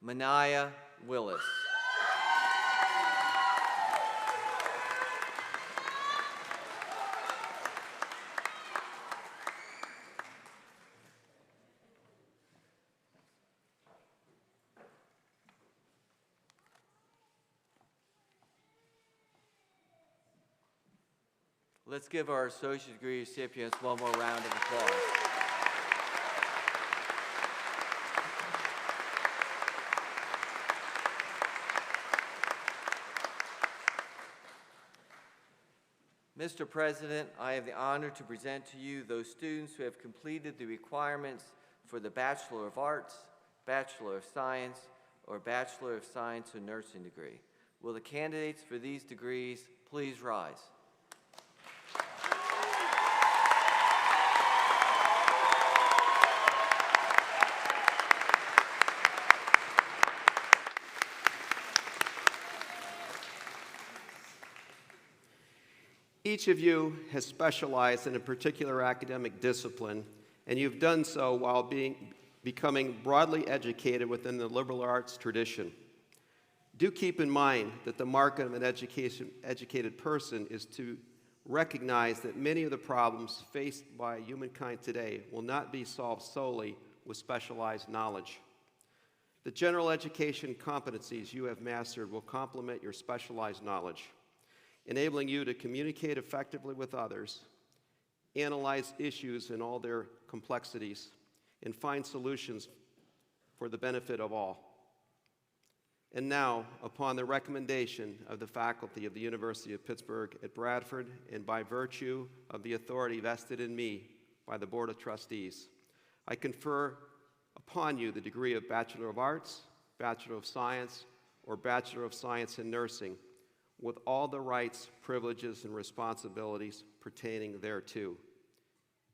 Manaya Willis. Let's give our associate degree recipients one more round of applause. Mr. President, I have the honor to present to you those students who have completed the requirements for the Bachelor of Arts, Bachelor of Science, or Bachelor of Science in Nursing degree. Will the candidates for these degrees please rise? Each of you has specialized in a particular academic discipline, and you've done so while becoming broadly educated within the liberal arts tradition. Do keep in mind that the mark of an educated person is to recognize that many of the problems faced by humankind today will not be solved solely with specialized knowledge. The general education competencies you have mastered will complement your specialized knowledge, enabling you to communicate effectively with others, analyze issues in all their complexities, and find solutions for the benefit of all. And now, upon the recommendation of the faculty of the University of Pittsburgh at Bradford, and by virtue of the authority vested in me by the Board of Trustees, I confer upon you the degree of Bachelor of Arts, Bachelor of Science, or Bachelor of Science in Nursing, with all the rights, privileges, and responsibilities pertaining thereto.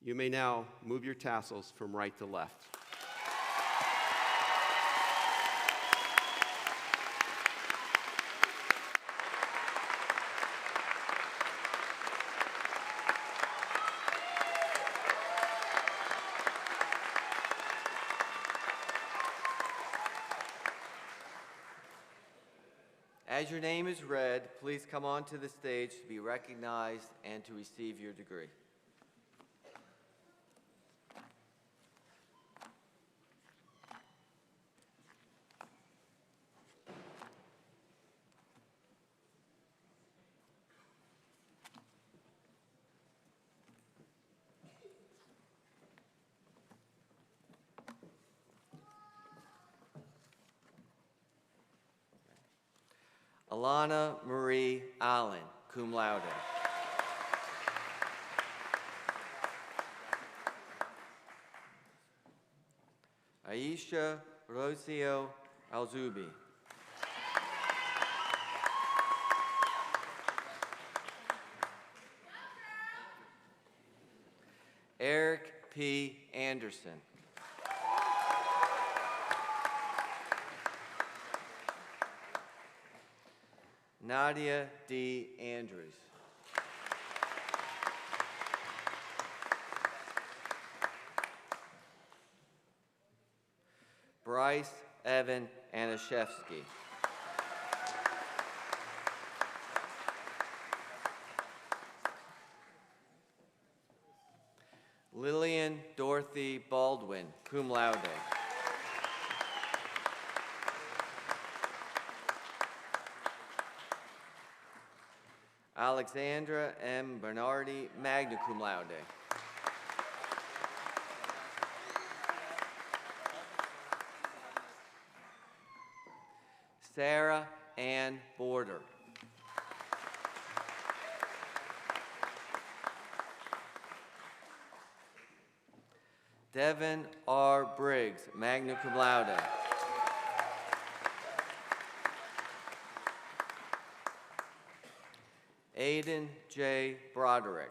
You may now move your tassels from right to left. As your name is read, please come onto the stage to be recognized and to receive your degree. Alana Marie Allen, cum laude. Aisha Rocio Alzubi. Eric P. Anderson. Nadia D. Andrews. Bryce Evan Anashevsky. Lillian Dorothy Baldwin, cum laude. Alexandra M. Bernardi, magna cum laude. Sarah Ann Border. Devin R. Briggs, magna cum laude. Aiden J. Broderick.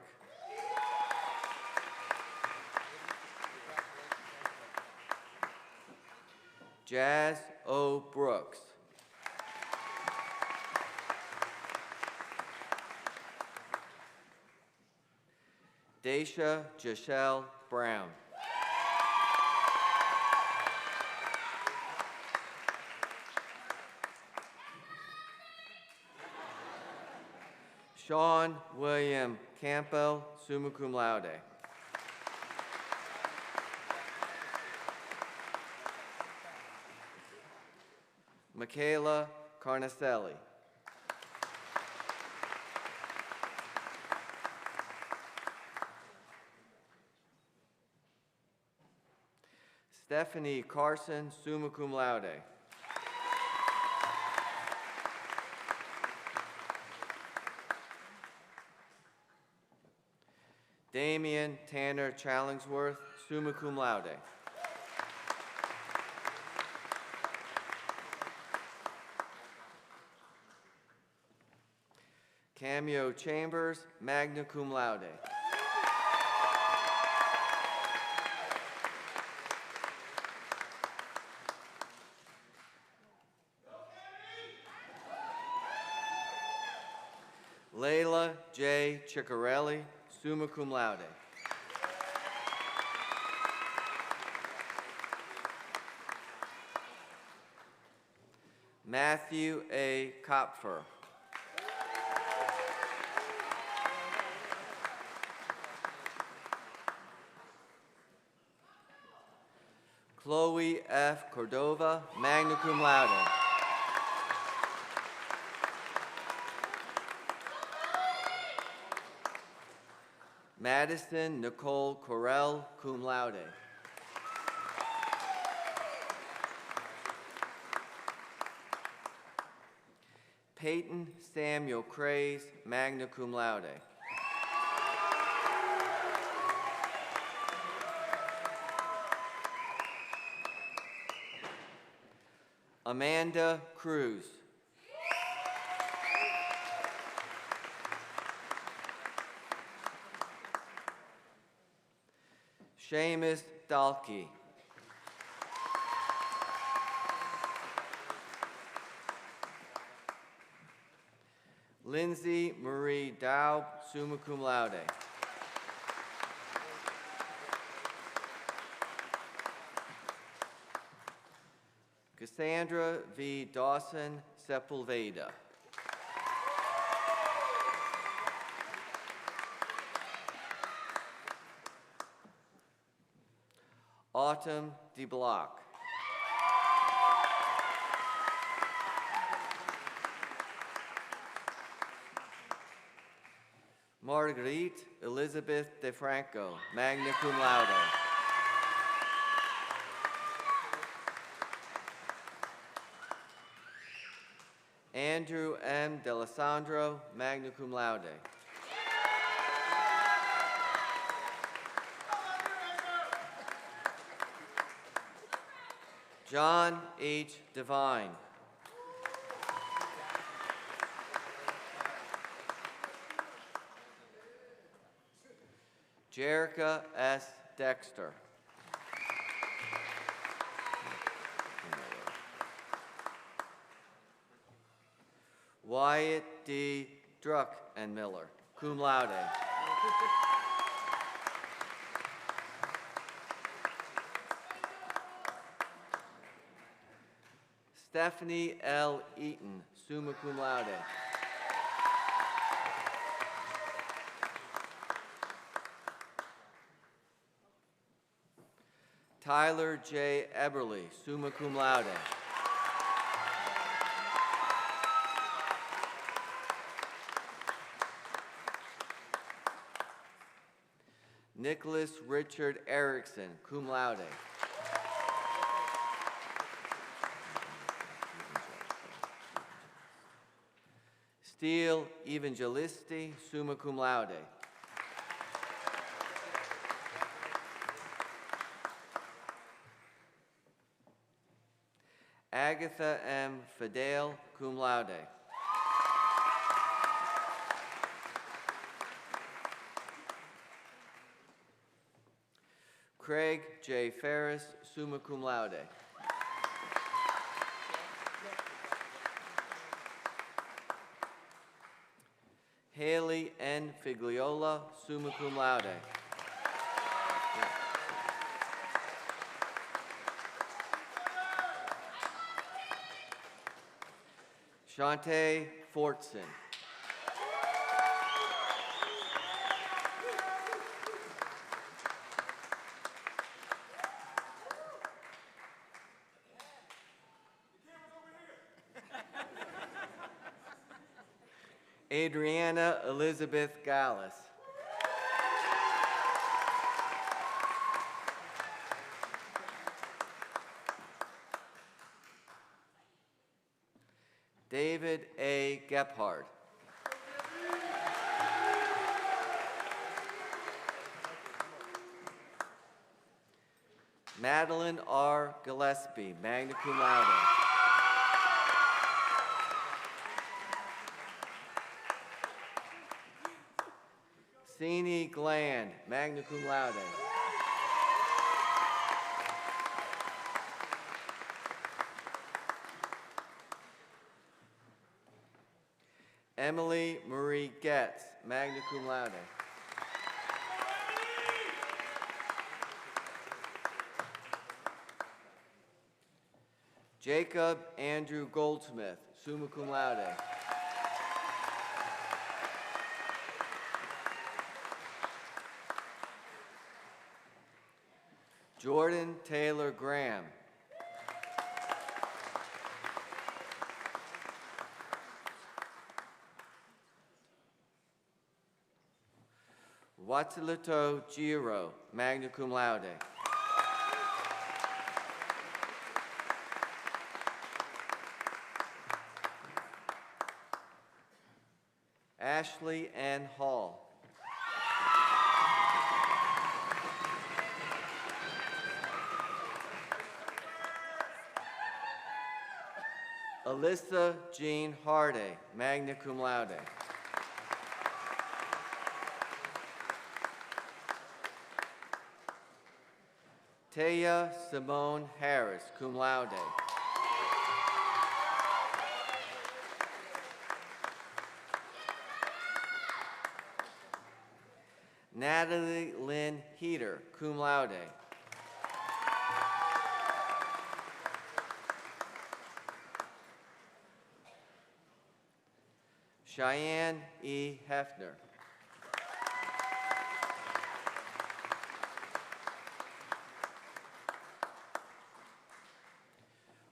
Jazz O. Brooks. Daisha Jashelle Brown. Sean William Campbell, summa cum laude. Michaela Carnacelli. Stephanie Carson, summa cum laude. Damian Tanner Challingsworth, summa cum laude. Cameo Chambers, magna cum laude. Layla J. Ciccarelli, summa cum laude. Matthew A. Kopfer. Chloe F. Cordova, magna cum laude. Madison Nicole Correll, cum laude. Peyton Samuel Craze, magna cum laude. Amanda Cruz. Seamus Dalkey. Lindsay Marie Daub, summa cum laude. Cassandra V. Dawson, Sepulveda. Autumn DeBlock. Marguerite Elizabeth DeFranco, magna cum laude. Andrew M. D'Alessandro, magna cum laude. John H. Devine. Jerica S. Dexter. Wyatt D. Druck and Miller, cum laude. Stephanie L. Eaton, summa cum laude. Tyler J. Eberly, summa cum laude. Nicholas Richard Erickson, cum laude. Steele Evangelisti, summa cum laude. Agatha M. Fidel, cum laude. Craig J. Ferris, summa cum laude. Haley N. Figliola, summa cum laude. Shantae Fortson. Adriana Elizabeth Gallus. David A. Gephardt. Madeline R. Gillespie, magna cum laude. Sini Gland, magna cum laude. Emily Marie Getz, magna cum laude. Jacob Andrew Goldsmith, summa cum laude. Jordan Taylor Graham. Watsilito Giro, magna cum laude. Ashley N. Hall. Alyssa Jean Harday, magna cum laude. Taya Simone Harris, cum laude. Natalie Lynn Heater, cum laude. Cheyenne E. Hefner.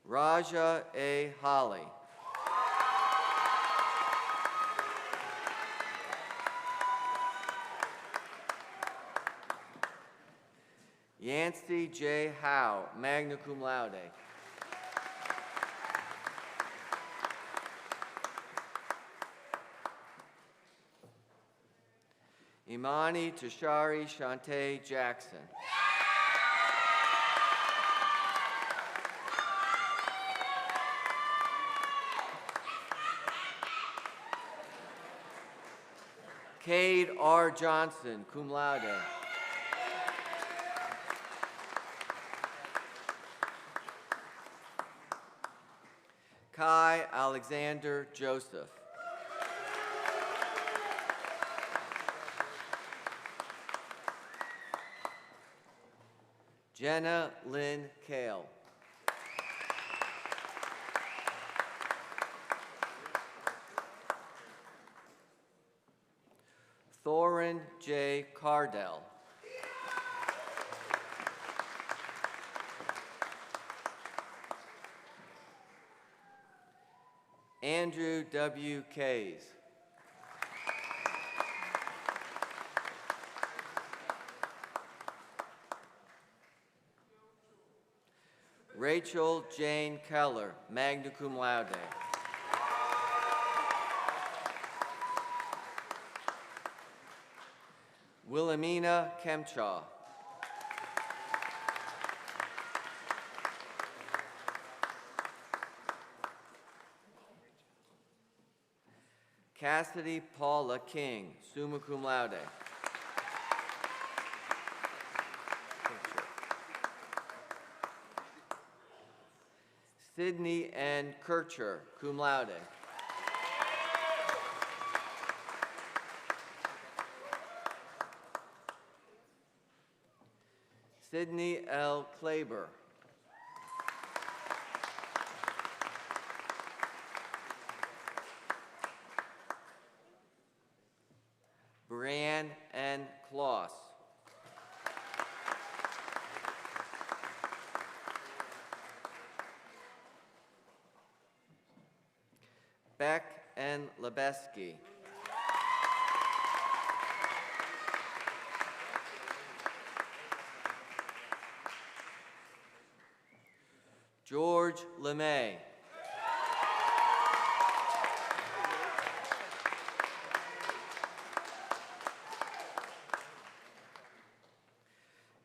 Raja A. Holly. Yancey J. Howe, magna cum laude. Imani Tashari Shantae Jackson. Cade R. Johnson, cum laude. Kai Alexander Joseph. Jenna Lynn Kale. Thorin J. Cardell. Andrew W. Kays. Rachel Jane Keller, magna cum laude. Wilhelmina Kemchaw. Cassidy Paula King, summa cum laude. Sydney N. Kircher, cum laude. Sydney L. Klaber. Brianne N. Kloss. Beck N. Lebeski. George LeMay.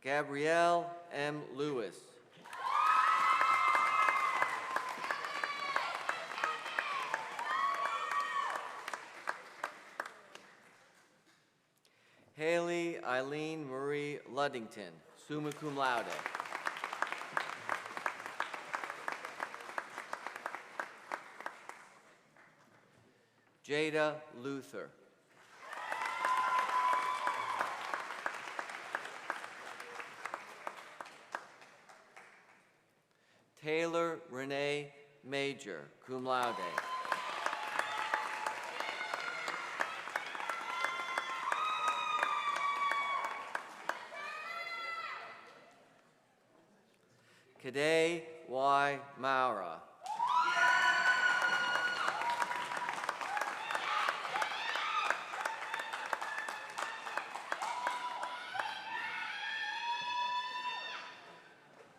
Gabrielle M. Lewis. Haley Eileen Marie Luddington, summa cum laude. Jada Luther. Taylor Renee Major, cum laude. Kadeh Y. Maura.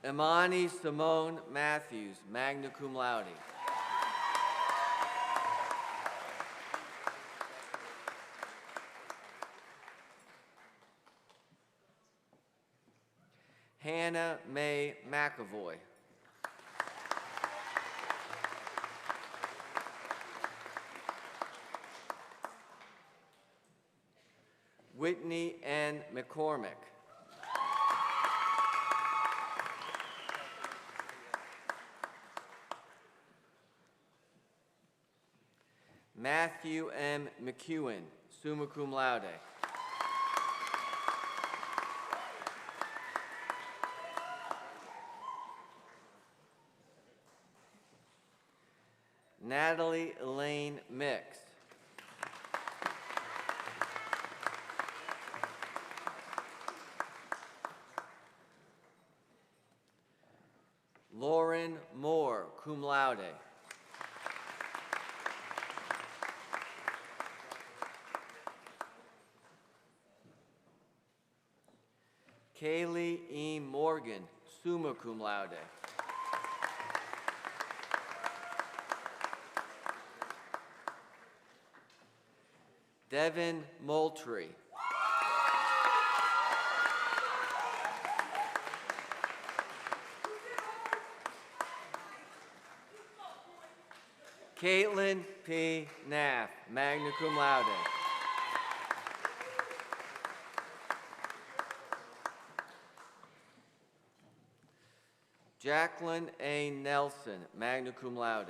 Imani Simone Matthews, magna cum laude. Hannah Mae McAvoy. Whitney N. McCormick. Matthew M. McEwen, summa cum laude. Natalie Elaine Mix. Lauren Moore, cum laude. Kaylee E. Morgan, summa cum laude. Devin Moultrie. Caitlin P. Knapp, magna cum laude. Jacqueline A. Nelson, magna cum laude.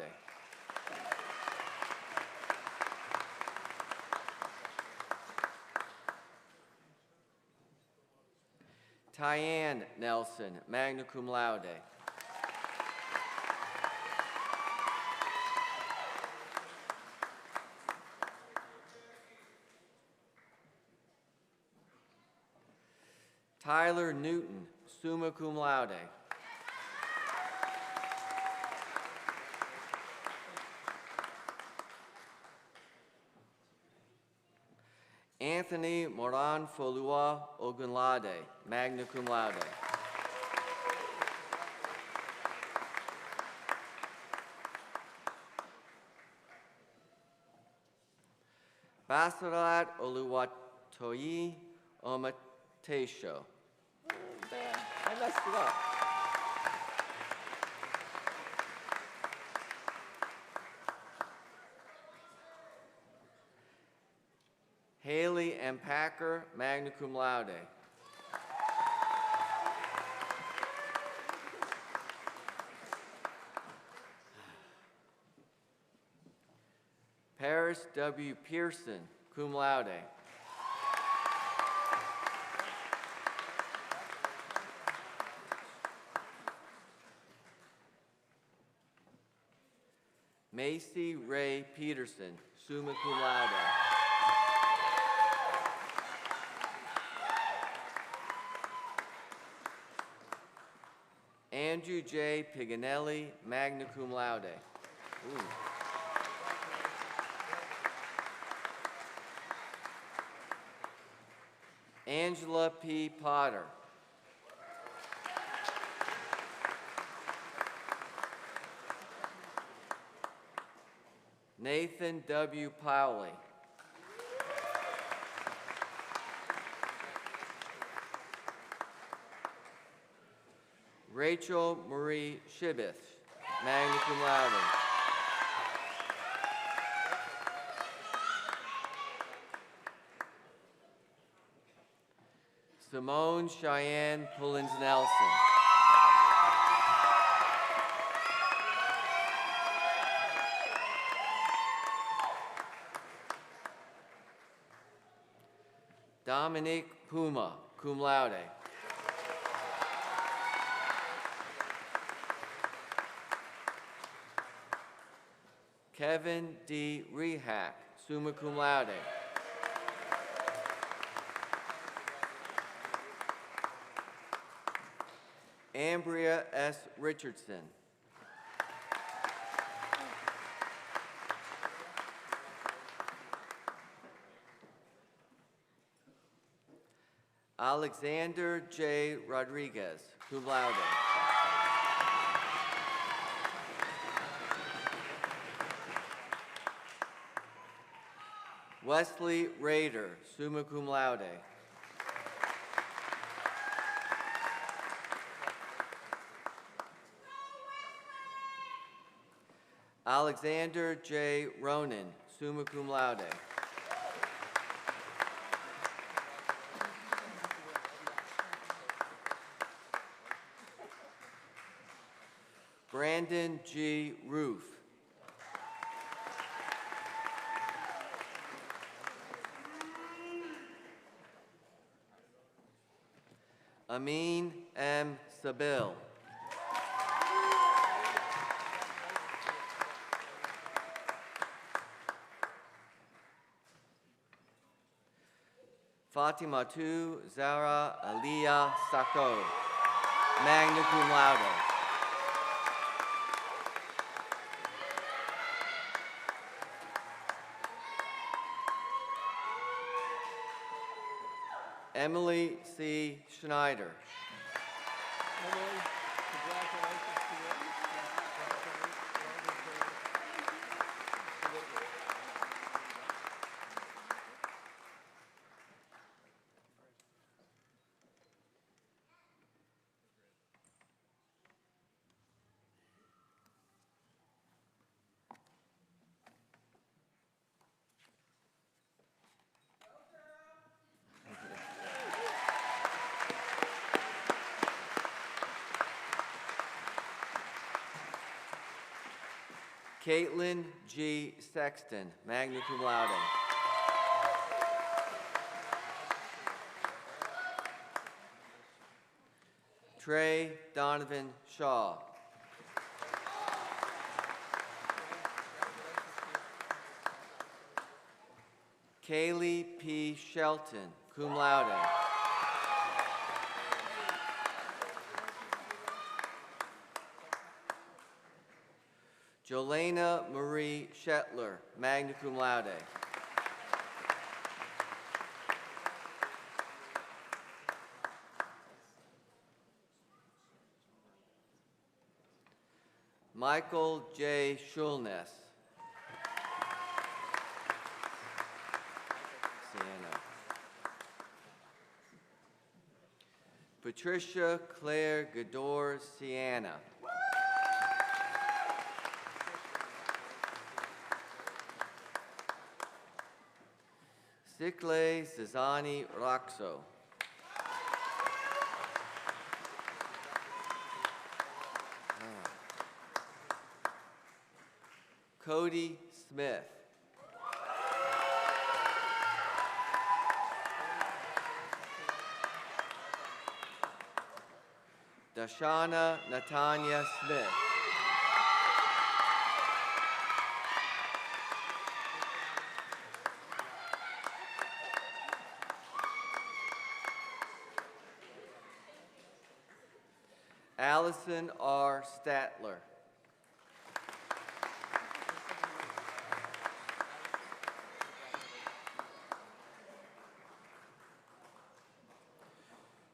Tyann Nelson, magna cum laude. Tyler Newton, summa cum laude. Anthony Moran Folua Ogunlade, magna cum laude. Basirat Oluwatoyi Omatesho. Oh, man, I messed it up. Haley M. Packer, magna cum laude. Paris W. Pearson, cum laude. Macy Ray Peterson, summa cum laude. Andrew J. Piganelli, magna cum laude. Ooh. Angela P. Potter. Nathan W. Powley. Rachel Marie Shibith, magna cum laude. Simone Cheyenne Pullins Nelson. Dominique Puma, cum laude. Kevin D. Rehack, summa cum laude. Ambria S. Richardson. Alexander J. Rodriguez, cum laude. Wesley Rader, summa cum laude. Alexander J. Ronan, summa cum laude. Brandon G. Roof. Amin M. Sabil. Fatimatu Zara Aliyah Sako, magna cum laude. Emily C. Schneider. Emily, congratulations to you. Caitlin G. Sexton, magna cum laude. Trey Donovan Shaw. Kaylee P. Shelton, cum laude. Jolena Marie Shetler, magna cum laude. Michael J. Schulness. Sienna. Patricia Claire Gador Sienna. Sikle Zazani Roxo. Cody Smith. Dashana Natanya Smith. Allison R. Statler.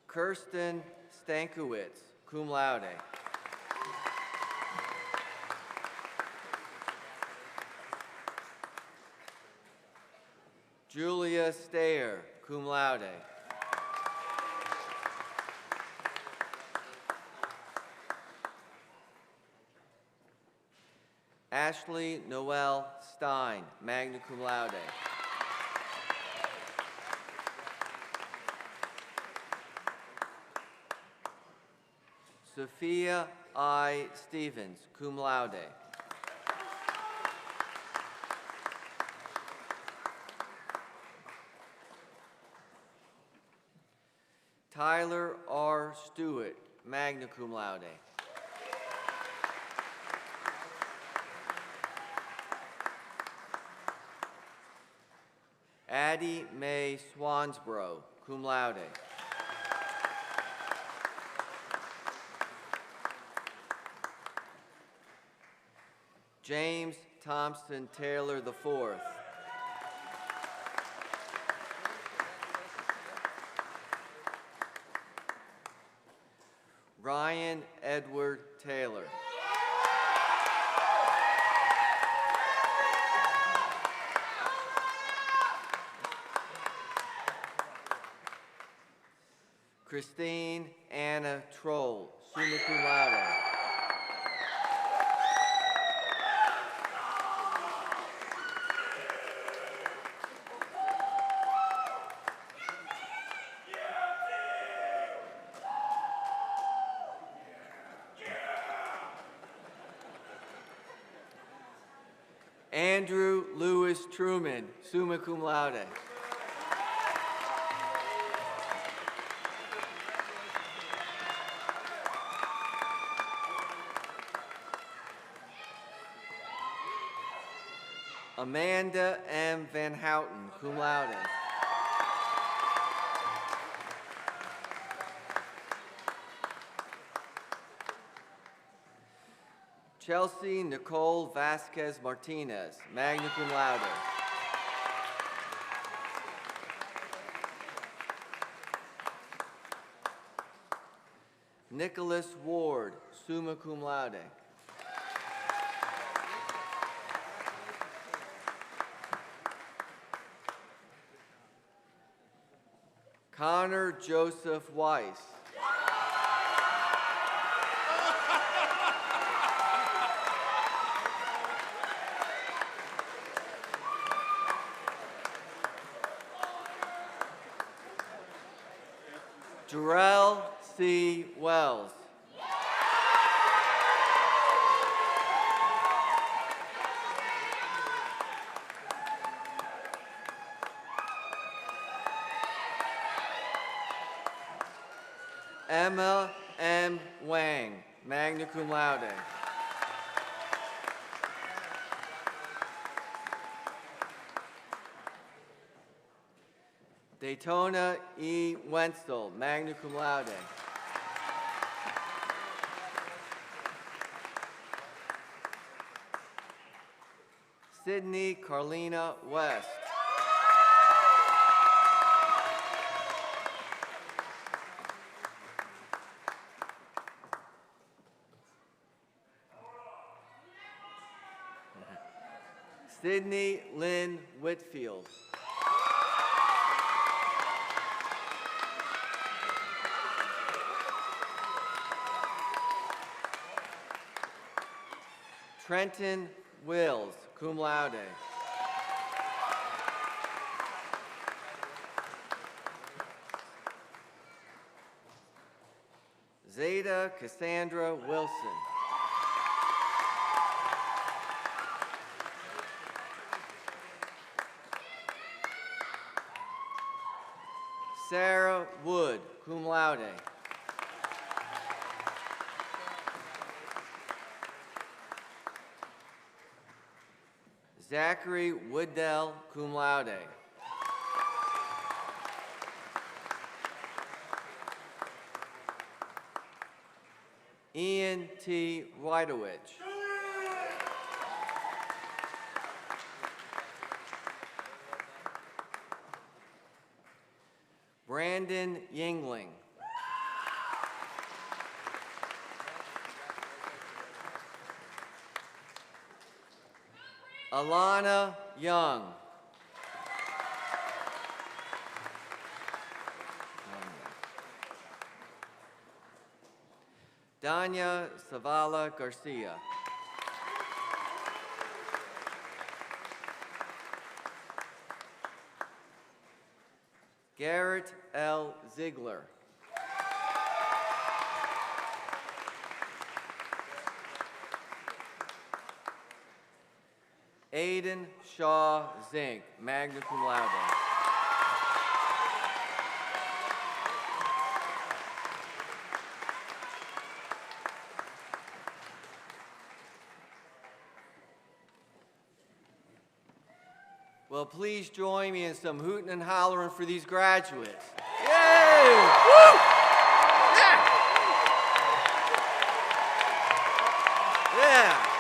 Kirsten Stankiewicz, cum laude. Julia Stayer, cum laude. Ashley Noel Stein, magna cum laude. Sophia I. Stevens, cum laude. Tyler R. Stewart, magna cum laude. Addie Mae Swansboro, cum laude. James Thompson Taylor IV. Ryan Edward Taylor. Christine Anna Troll, summa cum laude. Andrew Lewis Truman, summa cum laude. Amanda M. Van Houten, cum laude. Chelsea Nicole Vasquez Martinez, magna cum laude. Nicholas Ward, summa cum laude. Connor Joseph Weiss. Jarrell C. Wells. Emma M. Wang, magna cum laude. Daytona E. Wenzel, magna cum laude. Sydney Carlina West. Sydney Lynn Whitfield. Trenton Wills, cum laude. Zeta Cassandra Wilson. Sarah Wood, cum laude. Zachary Wooddell, cum laude. Ian T. Rydowich. Brandon Yingling. Alana Young. Danya Savala Garcia. Garrett L. Ziegler. Aiden Shaw Zink, magna cum laude. Well, please join me in some hooting and hollering for these graduates. Yay! Woo! Yeah! Yeah!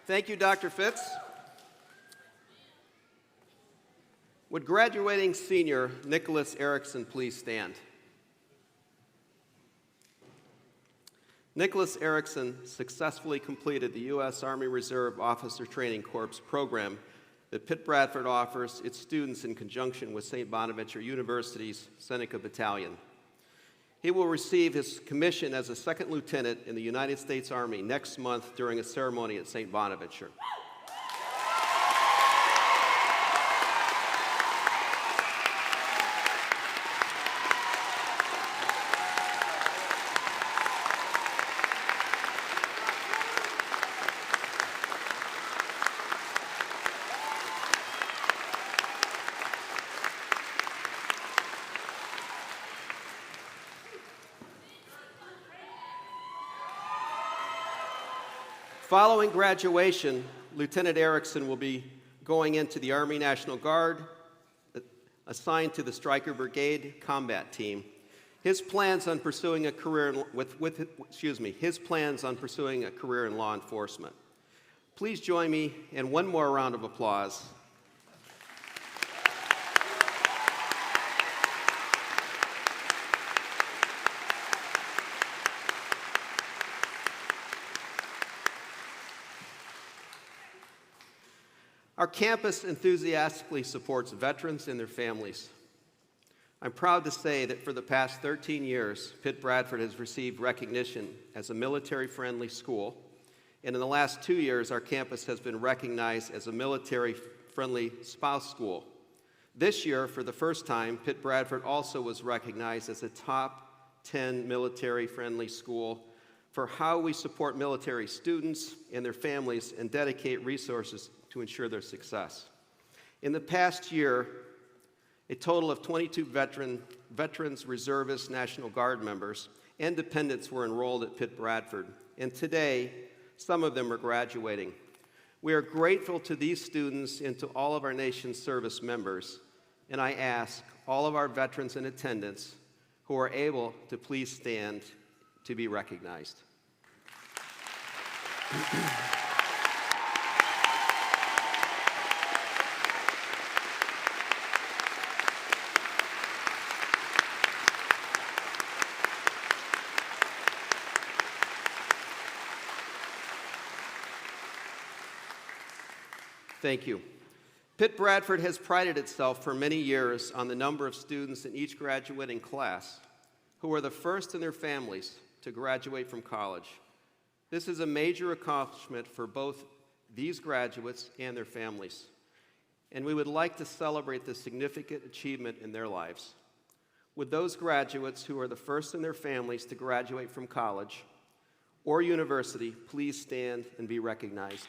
Thank you, Dr. Fitz. Would graduating senior Nicholas Erickson please stand? Nicholas Erickson successfully completed the U.S. Army Reserve Officer Training Corps program that Pitt-Bradford offers its students in conjunction with St. Bonaventure University's Seneca Battalion. He will receive his commission as a second lieutenant in the United States Army next month during a ceremony at St. Bonaventure. Following graduation, Lieutenant Erickson will be going into the Army National Guard, assigned to the Stryker Brigade Combat Team. His plans on pursuing a career in law enforcement. Please join me in one more round of applause. Our campus enthusiastically supports veterans and their families. I'm proud to say that for the past 13 years, Pitt-Bradford has received recognition as a military-friendly school, and in the last 2 years, our campus has been recognized as a military-friendly spouse school. This year, for the first time, Pitt-Bradford also was recognized as a top 10 military-friendly school for how we support military students and their families and dedicate resources to ensure their success. In the past year, a total of 22 veterans, reservists, National Guard members, and dependents were enrolled at Pitt-Bradford, and today, some of them are graduating. We are grateful to these students and to all of our nation's service members, and I ask all of our veterans in attendance who are able to please stand to be recognized. Thank you. Pitt-Bradford has prided itself for many years on the number of students in each graduating class who are the first in their families to graduate from college. This is a major accomplishment for both these graduates and their families, and we would like to celebrate this significant achievement in their lives. Would those graduates who are the first in their families to graduate from college or university please stand and be recognized?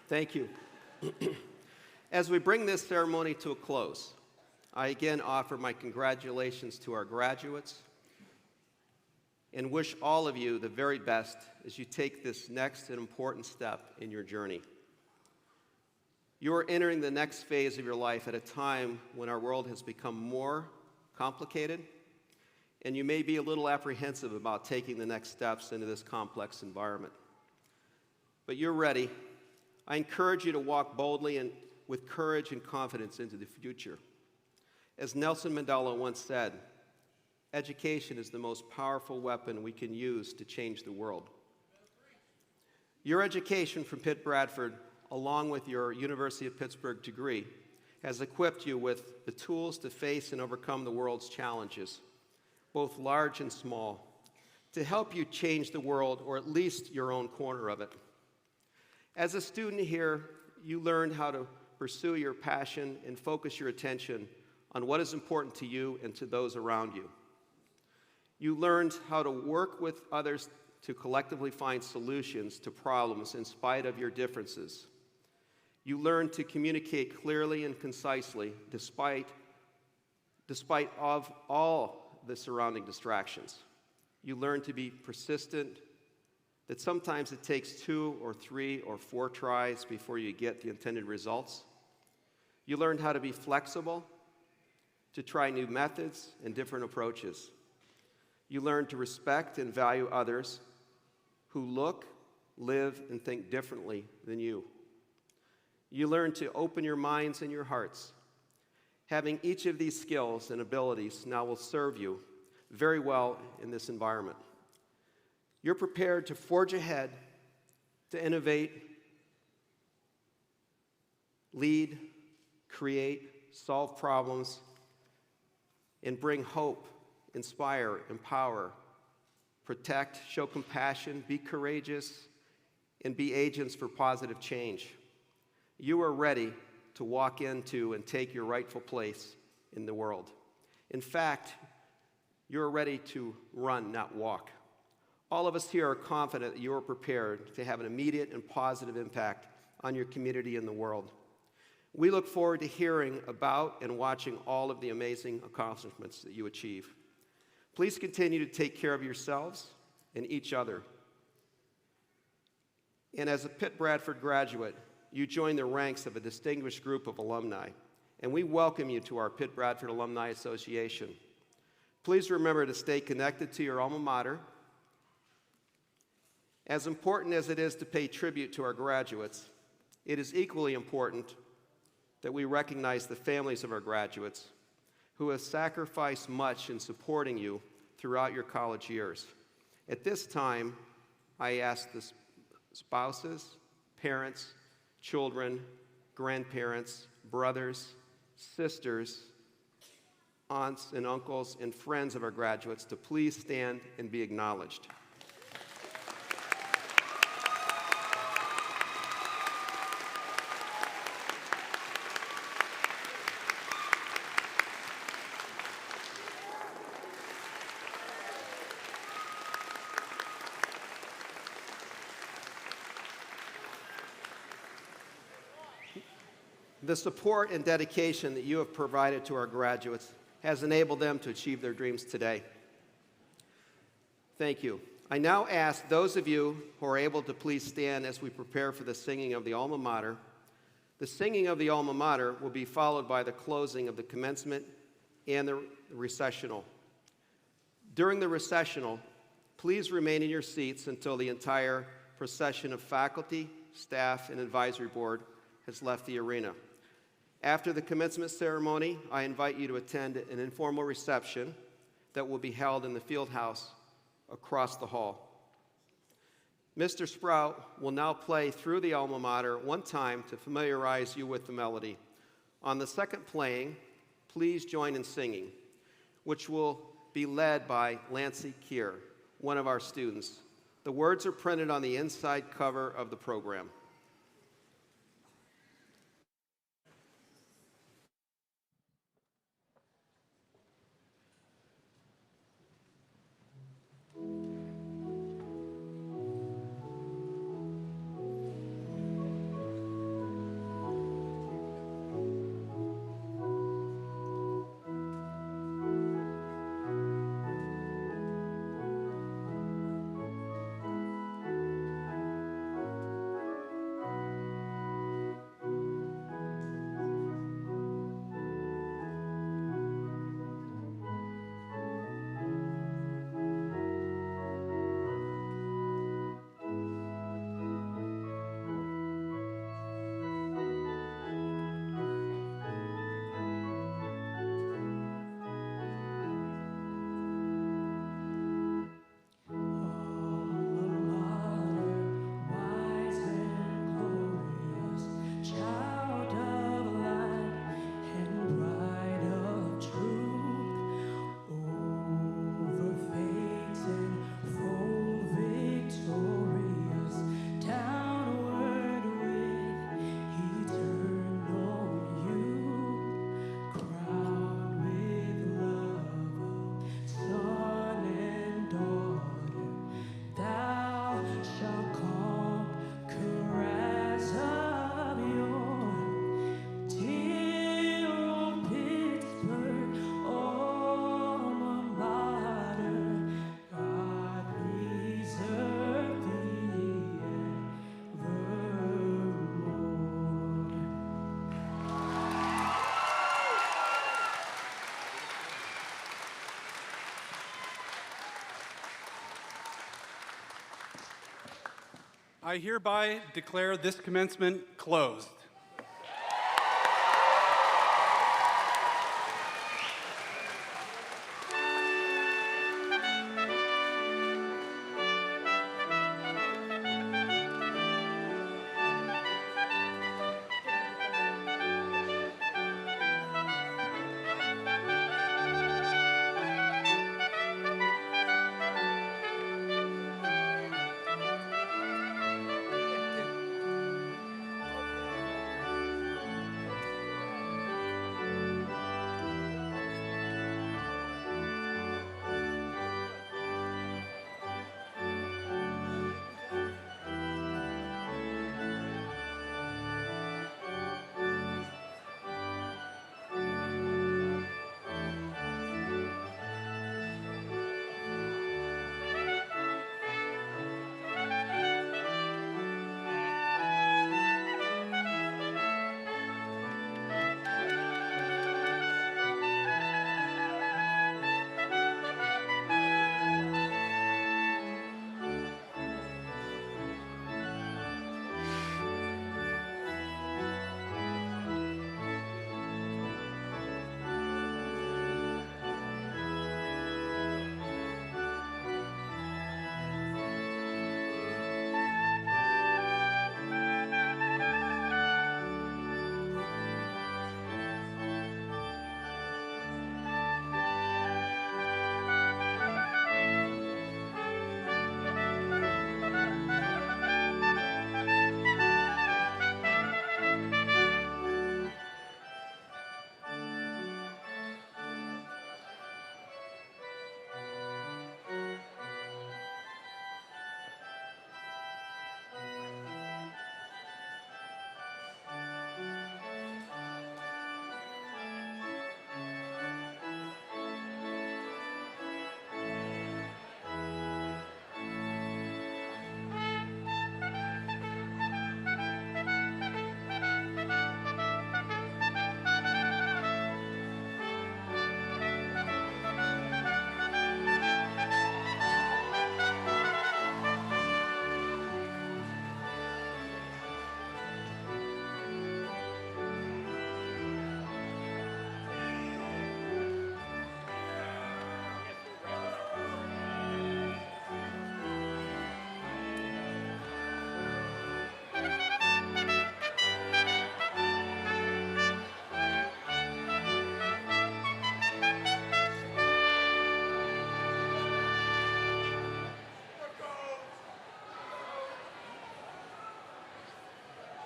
Thank you. As we bring this ceremony to a close, I again offer my congratulations to our graduates and wish all of you the very best as you take this next and important step in your journey. You are entering the next phase of your life at a time when our world has become more complicated, and you may be a little apprehensive about taking the next steps into this complex environment. But you're ready. I encourage you to walk boldly and with courage and confidence into the future. As Nelson Mandela once said, education is the most powerful weapon we can use to change the world. Your education from Pitt-Bradford, along with your University of Pittsburgh degree, has equipped you with the tools to face and overcome the world's challenges, both large and small, to help you change the world, or at least your own corner of it. As a student here, you learned how to pursue your passion and focus your attention on what is important to you and to those around you. You learned how to work with others to collectively find solutions to problems in spite of your differences. You learned to communicate clearly and concisely despite of all the surrounding distractions. You learned to be persistent, that sometimes it takes 2 or 3 or 4 tries before you get the intended results. You learned how to be flexible, to try new methods and different approaches. You learned to respect and value others who look, live, and think differently than you. You learned to open your minds and your hearts. Having each of these skills and abilities now will serve you very well in this environment. You're prepared to forge ahead, to innovate, lead, create, solve problems, and bring hope, inspire, empower, protect, show compassion, be courageous, and be agents for positive change. You are ready to walk into and take your rightful place in the world. In fact, you're ready to run, not walk. All of us here are confident that you are prepared to have an immediate and positive impact on your community and the world. We look forward to hearing about and watching all of the amazing accomplishments that you achieve. Please continue to take care of yourselves and each other. And as a Pitt-Bradford graduate, you join the ranks of a distinguished group of alumni. and we welcome you to our Pitt-Bradford Alumni Association. Please remember to stay connected to your alma mater. As important as it is to pay tribute to our graduates, it is equally important that we recognize the families of our graduates who have sacrificed much in supporting you throughout your college years. At this time, I ask the spouses, parents, children, grandparents, brothers, sisters, aunts and uncles, and friends of our graduates to please stand and be acknowledged. The support and dedication that you have provided to our graduates has enabled them to achieve their dreams today. Thank you. I now ask those of you who are able to please stand as we prepare for the singing of the alma mater. The singing of the alma mater will be followed by the closing of the commencement and the recessional. During the recessional, please remain in your seats until the entire procession of faculty, staff, and advisory board has left the arena. After the commencement ceremony, I invite you to attend an informal reception that will be held in the field house across the hall. Mr. Sprout will now play through the alma mater one time to familiarize you with the melody. On the second playing, please join in singing, which will be led by Lancey Keir, one of our students. The words are printed on the inside cover of the program. I hereby declare this commencement closed.